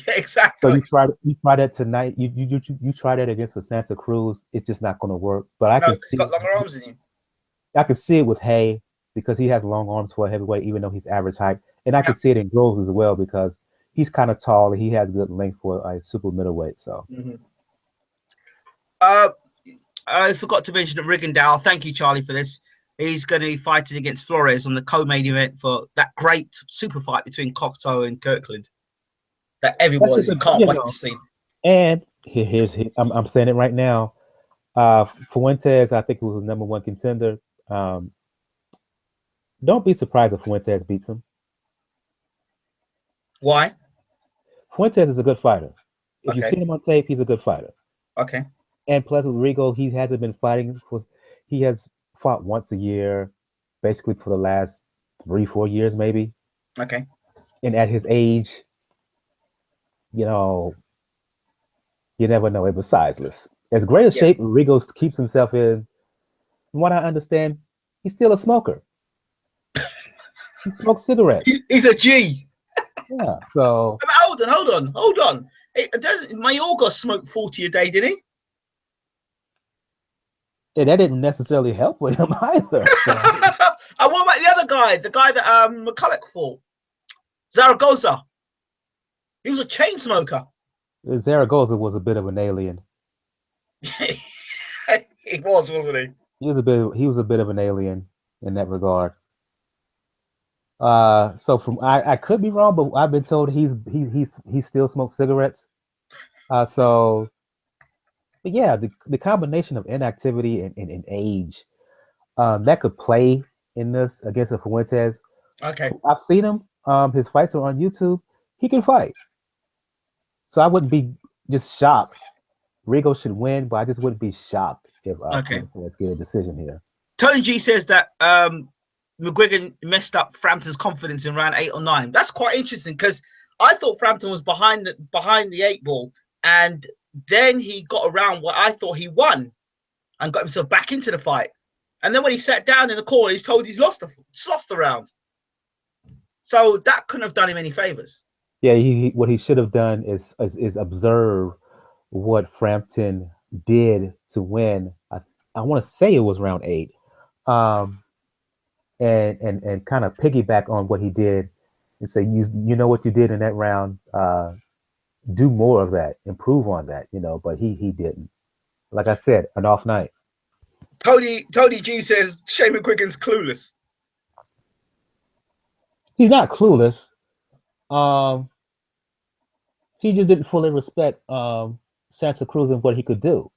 Yeah, exactly.
So you try that tonight. You try that against the Santa Cruz. It's just not going to work. But I can see
he's got longer arms than you.
I can see it with Hay because he has long arms for a heavyweight, even though he's average height. And I can see it in Groves as well because he's kind of tall and he has good length for a super middleweight. So.
I forgot to mention that Rigondeaux. Thank you, Charlie, for this. He's going to be fighting against Flores on the co-main event for that great super fight between Cocteau and Kirkland that everyone can't wait to see.
And here's I'm saying it right now. Fuentes, I think, was the #1 contender. Don't be surprised if Fuentes beats him.
Why?
Fuentes is a good fighter. If you've
Okay.
seen him on tape, he's a good fighter.
Okay.
And plus with Rigo, he hasn't been fighting for. He has fought once a year, basically for the last 3-4 years, maybe.
Okay.
And at his age, you never know. It was sizeless. As great a
Yeah.
shape Rigo keeps himself in, from what I understand, he's still a smoker. He smokes cigarettes.
He's a G.
Yeah. So
But hold on. Doesn't Mayorga smoke 40 a day, didn't he?
and that didn't necessarily help with him either. So.
And what about the other guy? The guy that McCulloch fought? Zaragoza. He was a chain smoker.
Zaragoza was a bit of an alien.
He was, wasn't he?
He was a bit of an alien in that regard. So from I could be wrong, but I've been told he still smokes cigarettes. So but yeah, the combination of inactivity and age, that could play in this against a Fuentes.
Okay.
I've seen him. His fights are on YouTube. He can fight. So I wouldn't be just shocked. Rigo should win, but I just wouldn't be shocked if Fuentes get a decision here.
Tony G says that McGuigan messed up Frampton's confidence in round 8 or 9. That's quite interesting because I thought Frampton was behind the 8 ball, and then he got around what I thought he won and got himself back into the fight. And then when he sat down in the corner, he's told he's lost the round. So that couldn't have done him any favors.
Yeah, what he should have done is observe what Frampton did to win. I want to say it was round 8, and kind of piggyback on what he did and say, you know what you did in that round, do more of that, improve on that, But he didn't. Like I said, an off night.
Tony G says Shane McGuigan's clueless.
He's not clueless. He just didn't fully respect Santa Cruz and what he could do.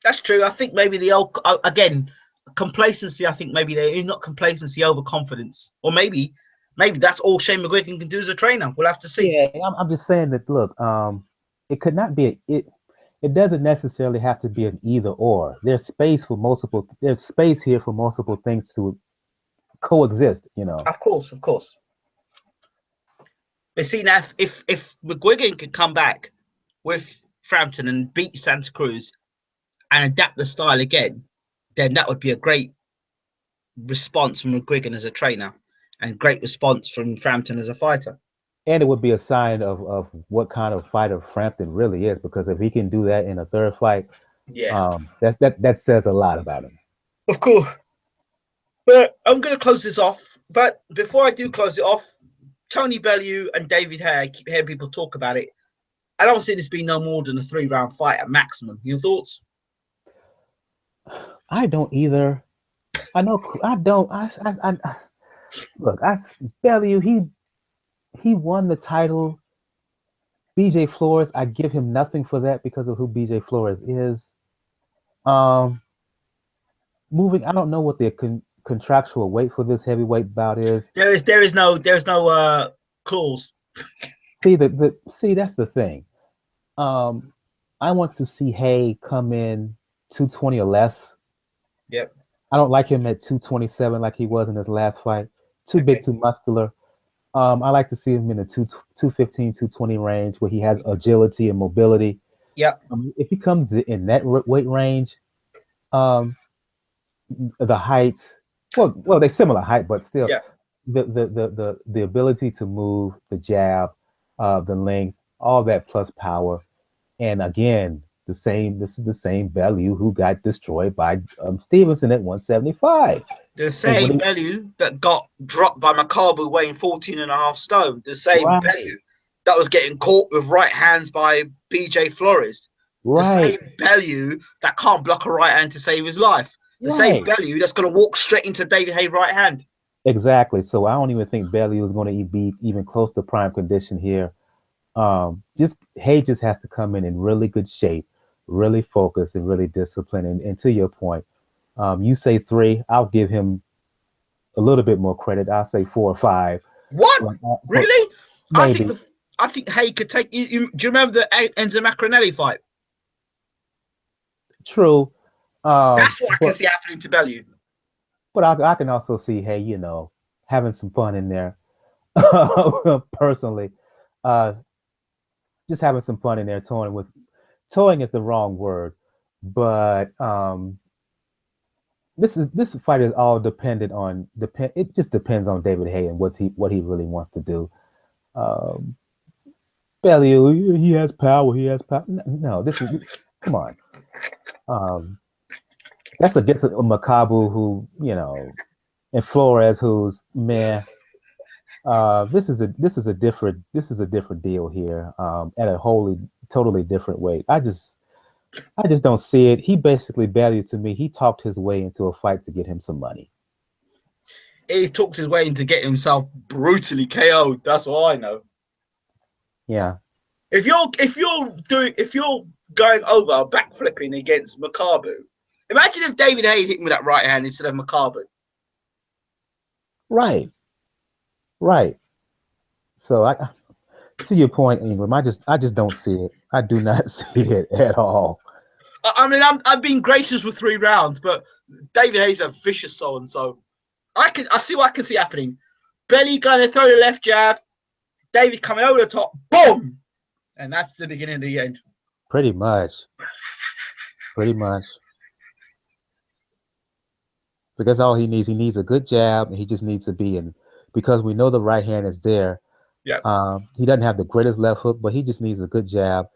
That's true. I think maybe the old again complacency. I think maybe they're not complacency, overconfidence, or maybe that's all Shane McGuigan can do as a trainer. We'll have to see.
Yeah, I'm just saying that. Look, it could not be it doesn't necessarily have to be an either or. There's space here for multiple things to coexist.
Of course. But see now, if McGuigan could come back with Frampton and beat Santa Cruz and adapt the style again, then that would be a great response from McGuigan as a trainer and great response from Frampton as a fighter.
And it would be a sign of what kind of fighter Frampton really is, because if he can do that in a third fight, that says a lot about him.
Of course. But I'm going to close this off. But before I do close it off, Tony Bellew and David Hay, I keep hearing people talk about it. I don't see this being no more than a 3-round fight at maximum. Your thoughts?
I don't either. I know I don't. Look. Bellew. He won the title. BJ Flores. I give him nothing for that because of who BJ Flores is. Moving. I don't know what the contractual weight for this heavyweight bout is.
There's no clause.
See that's the thing. I want to see Hay come in 220 or less.
Yep.
I don't like him at 227 like he was in his last fight. Too big, too muscular. I like to see him in the 215, 220 range where he has agility and mobility.
Yep.
If he comes in that weight range, the height, well, they're similar height, but still, the ability to move, the jab, the length, all that plus power, and again, this is the same Bellew who got destroyed by Stevenson at 175.
The same Bellew that got dropped by Makabu weighing 14.5 stone. The same Bellew that was getting caught with right hands by BJ Flores. The same Bellew that can't block a right hand to save his life. The same Bellew that's going to walk straight into David Hay's right hand.
Exactly. So I don't even think Bellew is going to be even close to prime condition here. Hay just has to come in really good shape. 215, 220 range where he has agility and mobility. If he comes in that weight range, the same Bellew who got destroyed by Stevenson at 175. really focused and really disciplined. And to your point, you say 3, I'll give him a little bit more credit. I'll say 4 or 5.
What?
But
Really? I think
maybe.
I think Hay could take you. Do you remember the Enzo Macronelli fight?
True.
That's what I can
But
see happening to Bellew.
I can also see, hey, having some fun in there. Personally, uh, just having some fun in there, toying is the wrong word, but this fight is all dependent on It just depends on David Haye and what he really wants to do. Um, Bellew, he has power. He has power. No, this is come on. Um, that's against a Makabu who and Flores who's man. This is a different deal here. At a wholly totally different weight. I just don't see it. He basically valued to me. He talked his way into a fight to get him some money.
He talked his way into getting himself brutally KO'd. That's all I know.
Yeah.
If you're going over backflipping against Makabu, imagine if David Haye hit him with that right hand instead of Makabu.
Right. Right. So to your point, Ingram, I just don't see it. I do not see it at all.
I mean, I'm being gracious with 3 rounds, but David Haye's a vicious soul, and so I see what I can see happening. Belly going to throw the left jab, David coming over the top, boom, and that's the beginning of the end.
Pretty much. Pretty much. Because all he needs a good jab, and he just needs to be in. Because we know the right hand is there.
Yeah.
He doesn't have the greatest left hook, but he just needs a good jab.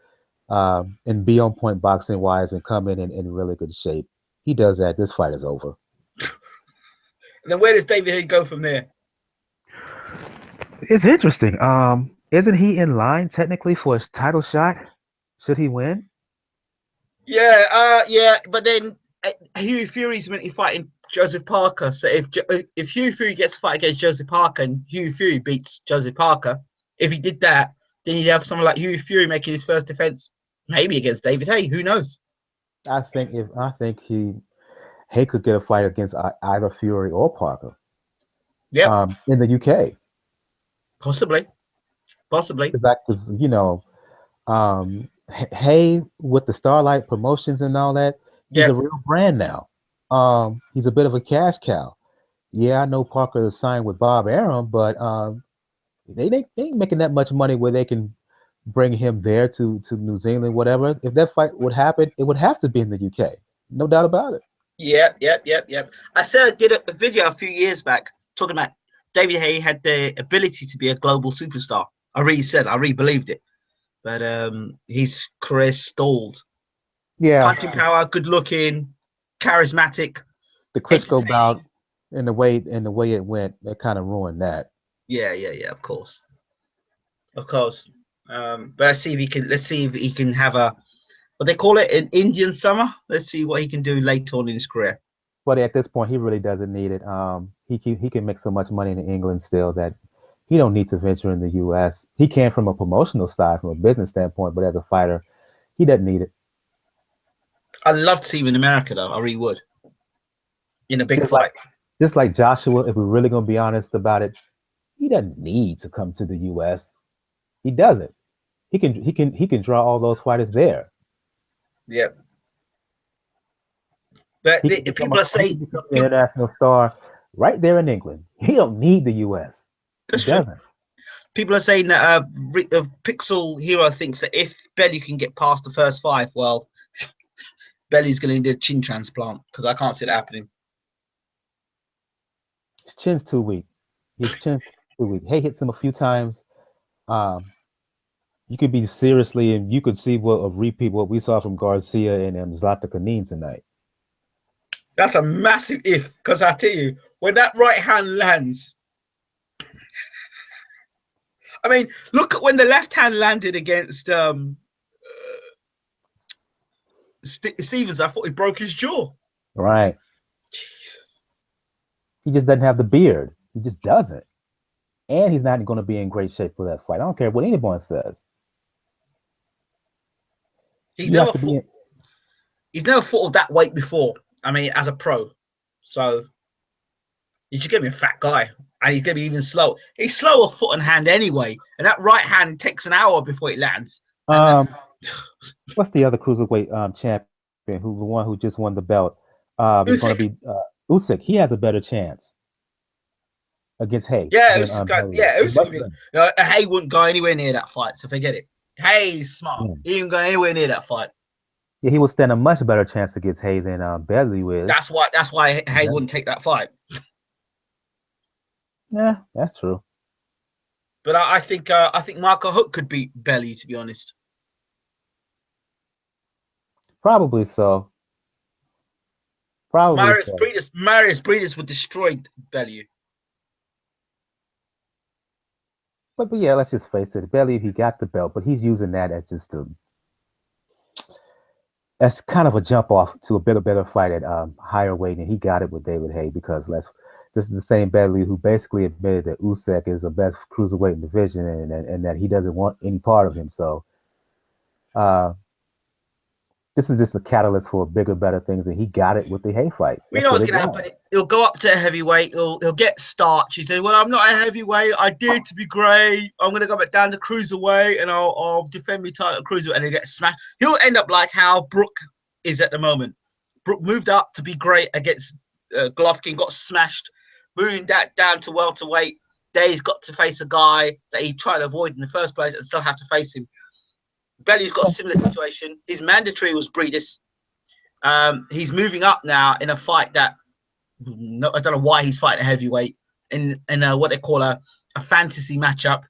And be on point boxing wise and come in really good shape. He does that, this fight is over.
And then where does David Haye go from there?
It's interesting. Isn't he in line technically for his title shot? Should he win?
Yeah, but then Hughie Fury's meant to be fighting Joseph Parker. So if Hughie Fury gets a fight against Joseph Parker and Hughie Fury beats Joseph Parker, if he did that, then you'd have someone like Hughie Fury making his first defense, maybe against David Haye. Who knows?
I think Haye could get a fight against either Fury or Parker.
Yeah,
in the UK.
Possibly.
Because Haye with the Starlight Promotions and all that, he's a real brand now. He's a bit of a cash cow. Yeah, I know Parker is signed with Bob Arum, but they ain't making that much money where they can bring him there to New Zealand, whatever. If that fight would happen, it would have to be in the UK. No doubt about it.
Yep. I said I did a video a few years back talking about David Haye had the ability to be a global superstar. I really believed it. But his career stalled.
Yeah.
Punching power, good looking, charismatic.
The Klitschko bout and the way it went, that kind of ruined that.
Yeah, of course. But let's see if he can have what they call it, an Indian summer. Let's see what he can do later on in his career.
But at this point, he really doesn't need it. He can make so much money in England still that he don't need to venture in the U.S. He can from a promotional side, from a business standpoint, but as a fighter, he doesn't need it.
I'd love to see him in America, though. I really would. In a big fight.
Just like Joshua, if we're really going to be honest about it, he doesn't need to come to the U.S. He doesn't. He can draw all those fighters there.
Yep. But people are saying
an international star right there in England. He don't need the U.S.
That's true. People are saying that Pixel Hero thinks that if Bellew can get past the first 5, well, Bellew's going to need a chin transplant because I can't see it happening.
His chin's too weak. Haye hits him a few times. You could be seriously, and you could see a repeat what we saw from Garcia and Zlatan Kanin tonight.
That's a massive if, because I tell you, when that right hand lands, I mean, look at when the left hand landed against Stevens. I thought he broke his jaw.
Right. Jesus. He just doesn't have the beard. He just doesn't. And he's not going to be in great shape for that fight. I don't care what anyone says.
He's never He's never fought that weight before. I mean, as a pro. So you should give me a fat guy. And he's going to be even slow. He's slower foot and hand anyway. And that right hand takes an hour before it lands.
What's the other cruiserweight champion, who the one who just won the belt? It's going to be Usyk. He has a better chance against Hay.
Yeah, Usyk. Hay wouldn't go anywhere near that fight, so forget it. Hay's smart. He didn't go anywhere near that fight.
Yeah, he will stand a much better chance against Hay than Bellew is.
That's why Hay wouldn't take that fight.
Yeah, that's true.
But I think Michael Hook could beat Bellew, to be honest.
Probably so. Probably
Marius Breedis would destroy Bellew.
But yeah, let's just face it. Bellew, he got the belt, but he's using that as just that's kind of a jump off to a better fight at higher weight, and he got it with David Hay because this is the same Bellew who basically admitted that Usyk is the best cruiserweight in the division and that he doesn't want any part of him. So this is just a catalyst for bigger, better things, and he got it with the Hay fight.
We know what's going to happen. He'll go up to a heavyweight. He'll get starched. He said, "Well, I'm not a heavyweight. I did to be great. I'm going to go back down to cruiserweight, and I'll defend my title at cruiserweight." And he'll get smashed. He'll end up like how Brook is at the moment. Brook moved up to be great against Golovkin, got smashed. Moving that down to welterweight, Day's got to face a guy that he tried to avoid in the first place and still have to face him. Bellew's got a similar situation. His mandatory was Breedis. He's moving up now in a fight that I don't know why he's fighting a heavyweight in what they call a fantasy matchup.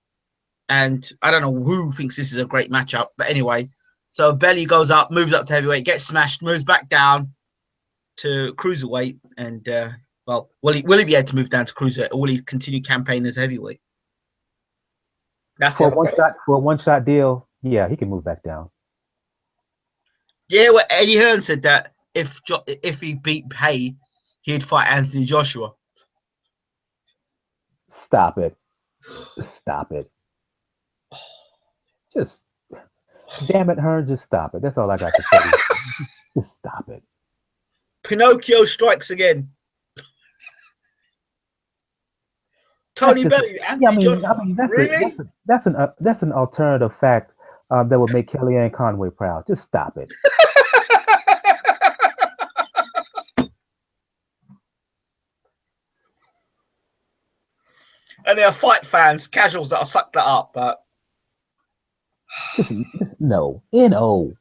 And I don't know who thinks this is a great matchup, but anyway. So Bellew goes up, moves up to heavyweight, gets smashed, moves back down to cruiserweight, and will he be able to move down to cruiserweight, or will he continue campaigning as heavyweight? That's
for a one-shot deal. Yeah, he can move back down.
Yeah, well, Eddie Hearn said that if he beat Hay, he'd fight Anthony Joshua.
Stop it. Stop it. Just, damn it, Hearn, just stop it. That's all I got to say. Just stop it.
Pinocchio strikes again. Tony Bellew, Anthony Joshua.
That's an alternative fact that would make Kellyanne Conway proud. Just stop it.
And there are fight fans, casuals that'll suck that up, but
just no. No.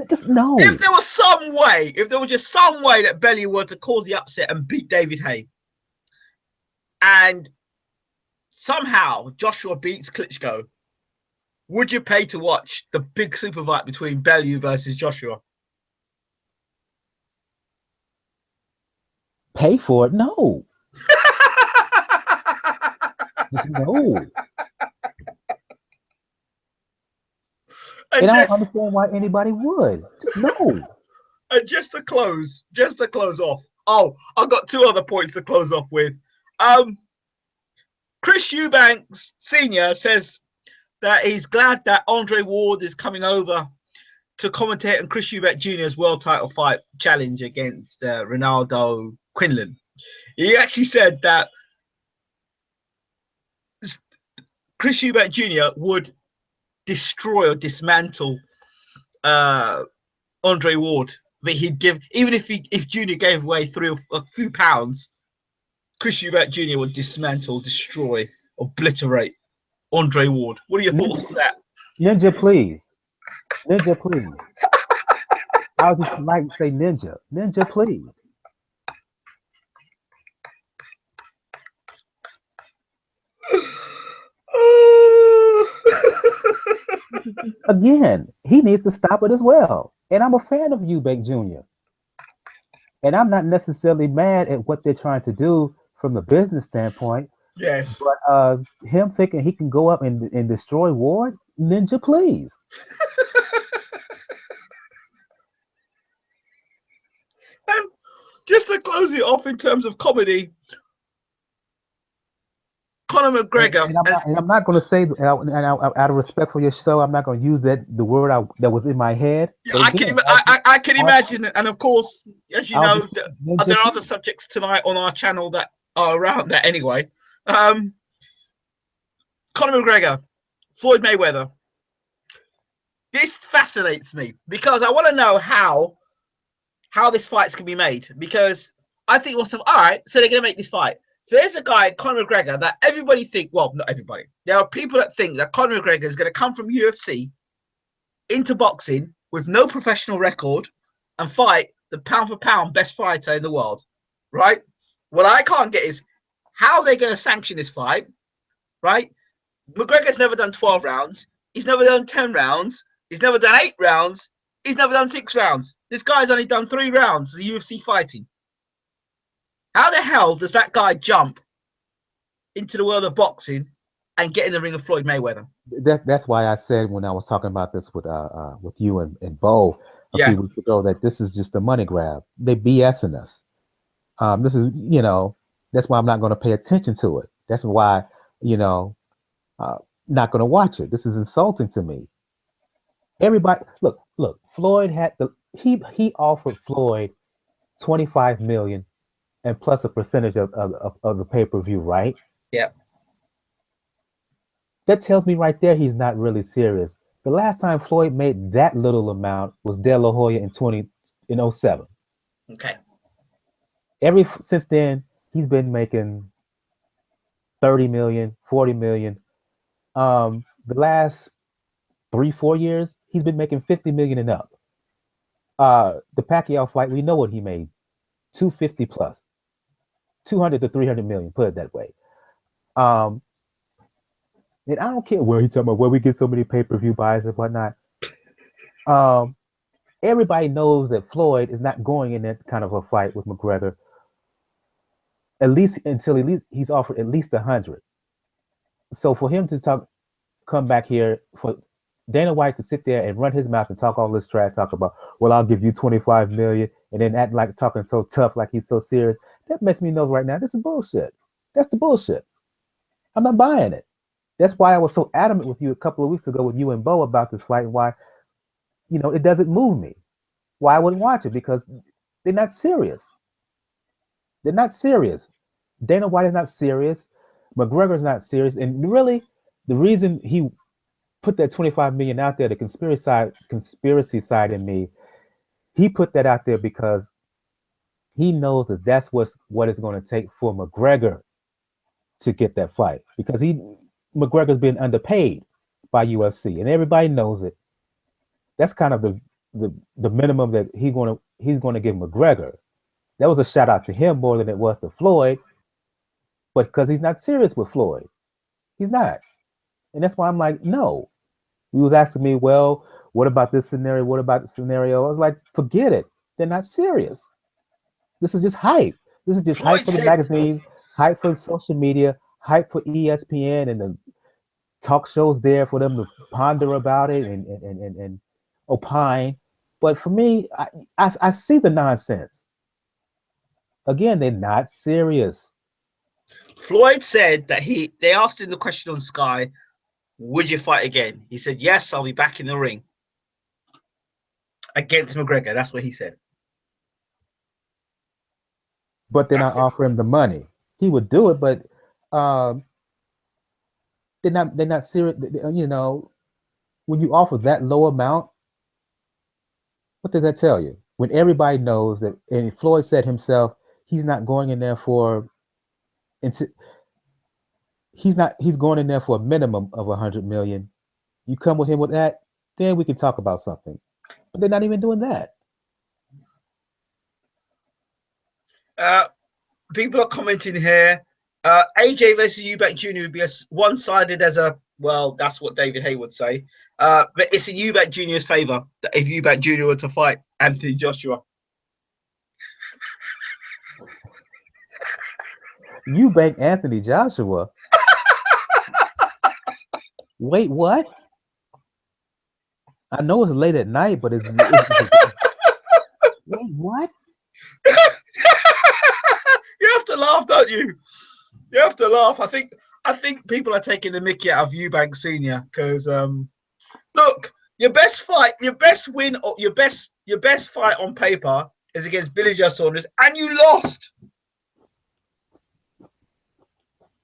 Just no.
If there was just some way that Bellew were to cause the upset and beat David Hay, and somehow Joshua beats Klitschko, would you pay to watch the big super fight between Bellew versus Joshua?
Pay for it? No. Just no. And I don't understand why anybody would. Just no.
And just to close off. Oh, I've got two other points to close off with. Chris Eubanks Sr. says that he's glad that Andre Ward is coming over to commentate on Chris Eubank Jr.'s world title fight challenge against Ronaldo Quinlan. He actually said that Chris Eubank Jr. would destroy or dismantle Andre Ward, but he'd give, even if Junior gave away a few pounds, Chris Eubank Jr. would dismantle, destroy, obliterate Andre Ward. What are your thoughts on that?
Ninja, please. Ninja, please. I would just like to say Ninja. Ninja, please. Again, he needs to stop it as well. And I'm a fan of Eubank Jr. And I'm not necessarily mad at what they're trying to do from the business standpoint.
Yes.
But him thinking he can go up and destroy Ward, Ninja, please.
Just to close it off in terms of comedy, Conor Conor McGregor.
And I'm not going to say, out of respect for your show, I'm not going to use the word that was in my head.
Yeah, I can imagine, and of course, as you know, there are other subjects tonight on our channel that are around that anyway. Conor McGregor, Floyd Mayweather. This fascinates me because I want to know how this fight's can be made, because I think myself, all right, so they're going to make this fight. So there's a guy, Conor McGregor, that everybody think, well, not everybody. There are people that think that Conor McGregor is going to come from UFC into boxing with no professional record and fight the pound for pound best fighter in the world, right? What I can't get is how they're going to sanction this fight, right? McGregor's never done 12 rounds. He's never done 10 rounds. He's never done 8 rounds. He's never done 6 rounds. This guy's only done 3 rounds of UFC fighting. How the hell does that guy jump into the world of boxing and get in the ring of Floyd Mayweather?
That's why I said when I was talking about this with you and Bo a few weeks ago that this is just a money grab. They BSing us. This is, that's why I'm not going to pay attention to it. That's why, not going to watch it. This is insulting to me. Everybody, look. Floyd had he offered Floyd $25 million and plus a percentage of the pay-per-view, right?
Yeah.
That tells me right there he's not really serious. The last time Floyd made that little amount was De La Hoya in 2007.
Okay.
Since then, he's been making 30 million, 40 million. The last 3-4 years, he's been making 50 million and up. The Pacquiao fight, we know what he made. 250 plus. 200 to 300 million, put it that way. And I don't care where he's talking about, where we get so many pay-per-view buys and whatnot. Everybody knows that Floyd is not going in that kind of a fight with McGregor, at least until he's offered at least 100. So for him to come back here, for Dana White to sit there and run his mouth and talk all this trash, talk about, well, I'll give you 25 million, and then act like talking so tough, like he's so serious, that makes me know right now this is bullshit. That's the bullshit. I'm not buying it. That's why I was so adamant with you a couple of weeks ago with you and Bo about this fight, and why, it doesn't move me. Why I wouldn't watch it, because they're not serious. They're not serious. Dana White is not serious. McGregor's not serious. And really, the reason he put that 25 million out there, the conspiracy side in me, he put that out there because he knows that that's what it's going to take for McGregor to get that fight, because McGregor's been underpaid by UFC, and everybody knows it. That's kind of the minimum that he's going to give McGregor. That was a shout out to him more than it was to Floyd, but because he's not serious with Floyd, he's not, and that's why I'm like, no. He was asking me, well, what about this scenario? What about the scenario? I was like, forget it. They're not serious. This is just hype. This is just hype for the magazine, hype for social media, hype for ESPN and the talk shows there for them to ponder about it and opine. But for me, I see the nonsense. Again, they're not serious.
Floyd said that they asked him the question on Sky, would you fight again? He said, yes, I'll be back in the ring against McGregor. That's what he said.
But they're not offering the money. He would do it, but they're not serious. When you offer that low amount, what does that tell you? When everybody knows that, and Floyd said himself, he's not going in there he's going in there for a minimum of 100 million. You come with him with that, then we can talk about something. But they're not even doing that.
People are commenting here. AJ versus Eubank Jr. would be as one-sided as that's what David Hay would say. But it's in Eubank Jr.'s favor that if Eubank Jr. were to fight Anthony Joshua.
Eubank Anthony Joshua? Wait, what? I know it's late at night, but it's wait, what?
You have to laugh, don't you? You have to laugh. I think I think people are taking the mickey out of Eubank Senior because look, your best fight, your best win, or your best fight on paper is against Billy Joe Saunders, and you lost.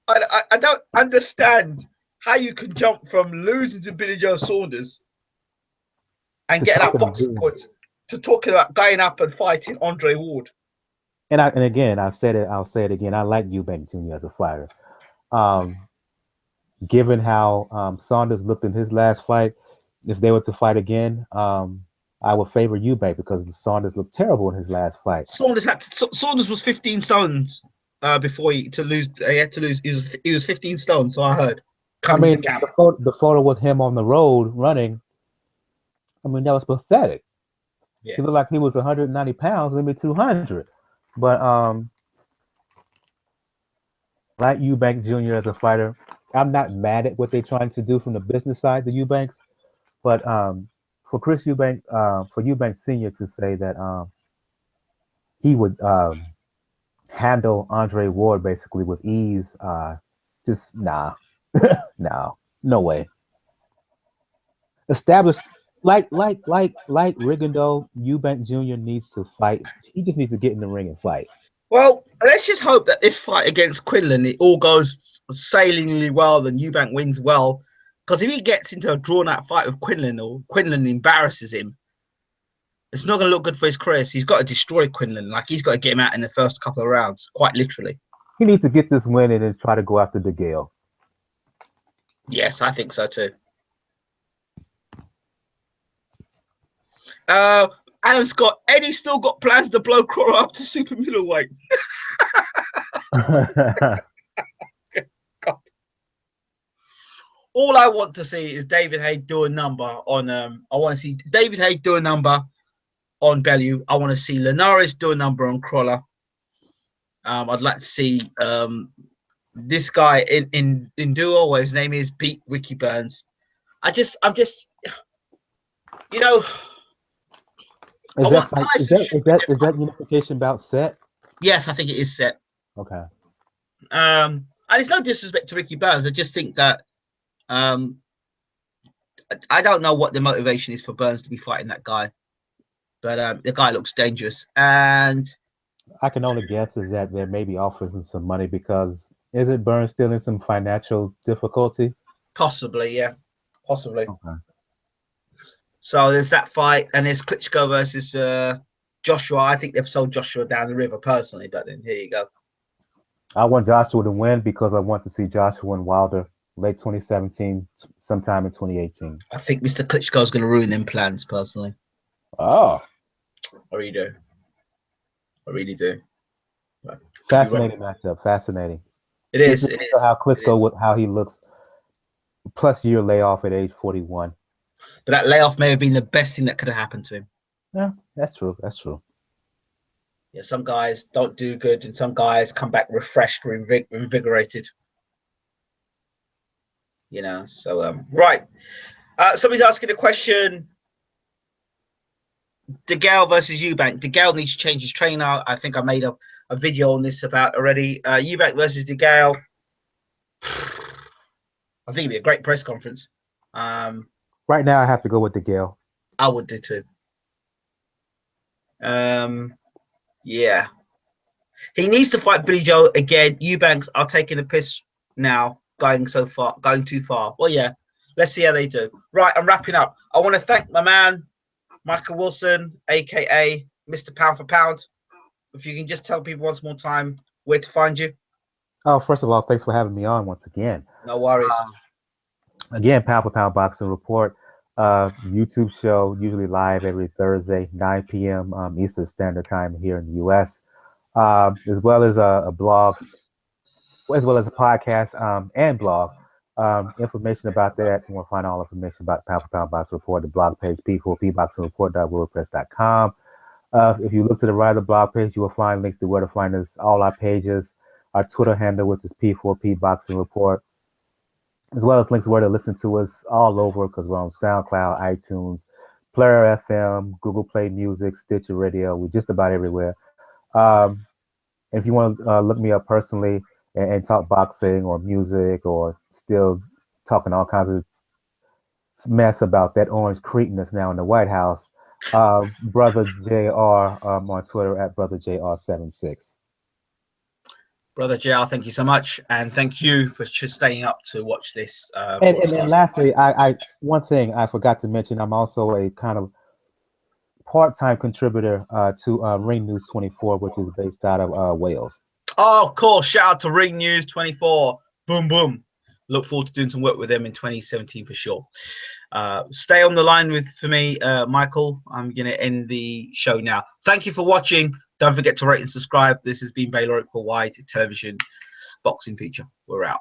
I don't understand how you can jump from losing to Billy Joe Saunders and get that boxing points to talking about going up and fighting Andre Ward.
And again, I'll say it again. I like Eubank Jr. as a fighter. Given how Saunders looked in his last fight, if they were to fight again, I would favor Eubank because Saunders looked terrible in his last fight.
Saunders was 15 stones before he had to lose. He was 15 stones. So I heard.
The photo with him on the road running. I mean, that was pathetic.
Yeah.
He looked like he was 190 pounds, maybe 200. But like Eubank Jr. as a fighter, I'm not mad at what they're trying to do from the business side, the Eubanks. But for Chris Eubank, for Eubank Sr. to say that he would handle Andre Ward basically with ease, just nah, no way. Established like Rigondeaux, Eubank Jr. needs to fight. He just needs to get in the ring and fight.
Well, let's just hope that this fight against Quinlan, it all goes sailingly well, and Eubank wins well. Because if he gets into a drawn-out fight with Quinlan, or Quinlan embarrasses him, it's not going to look good for his career. So he's got to destroy Quinlan. Like, he's got to get him out in the first couple of rounds, quite literally.
He needs to get this win and then try to go after DeGale.
Yes, I think so too. Adam Scott, Eddie still got plans to blow Crawler up to super middleweight. God. All I want to see is David Haye do a number on. I want to see David Haye do a number on Bellew. I want to see Linares do a number on Crawler. I'd like to see this guy in duo, where his name is, beat Ricky Burns. I'm just, you know.
Is that unification bout set?
Yes, I think it is set.
Okay.
And it's no disrespect to Ricky Burns. I just think that I don't know what the motivation is for Burns to be fighting that guy, but the guy looks dangerous. And
I can only guess is that there may be offering some money because isn't Burns still in some financial difficulty?
Possibly, yeah, possibly.
Okay.
So there's that fight, and there's Klitschko versus Joshua. I think they've sold Joshua down the river personally, but then here you go.
I want Joshua to win because I want to see Joshua and Wilder late 2017, sometime in 2018.
I think Mr. Klitschko is going to ruin them plans personally.
Oh,
I really do. I really do.
Fascinating matchup. Fascinating.
It is. It is.
How Klitschko, how he looks, plus year layoff at age 41.
But that layoff may have been the best thing that could have happened to him.
Yeah, that's true. That's true.
Yeah, some guys don't do good, and some guys come back refreshed or invigorated. You know, so right. Somebody's asking a question. DeGale versus Eubank. DeGale needs to change his trainer. I think I made a video on this about already. Eubank versus DeGale. I think it'd be a great press conference.
Right now, I have to go with DeGale.
I would do too. Yeah. He needs to fight Billy Joe again. Eubanks are taking the piss now, going too far. Well, yeah. Let's see how they do. Right, I'm wrapping up. I want to thank my man, Michael Wilson, aka Mr. Pound for Pound. If you can just tell people once more time where to find you.
Oh, first of all, thanks for having me on once again.
No worries.
Again, Pound for Pound Boxing Report, YouTube show, usually live every Thursday, 9 p.m. Eastern Standard Time here in the U.S., as well as a blog, as well as a podcast and blog. Information about that, you want to find all information about Pound for Pound Boxing Report, the blog page, p4pboxingreport.wordpress.com. If you look to the right of the blog page, you will find links to where to find us, all our pages, our Twitter handle, which is P4P Boxing Report, as well as links where to listen to us all over, because we're on SoundCloud, iTunes, Player FM, Google Play Music, Stitcher Radio. We're just about everywhere. If you want to look me up personally, and talk boxing or music or still talking all kinds of mess about that Orange Cretin that's now in the White House. Brother JR on Twitter at Brother JR76.
Brother JR, thank you so much, and thank you for just staying up to watch this.
And lastly, I one thing I forgot to mention, I'm also a kind of part-time contributor to Ring News 24, which is based out of Wales.
Oh, of course. Shout out to Ring News 24. Boom, boom. Look forward to doing some work with them in 2017 for sure. Stay on the line for me, Michael. I'm going to end the show now. Thank you for watching. Don't forget to rate and subscribe. This has been Baylor Equal Wide Television Boxing Feature. We're out.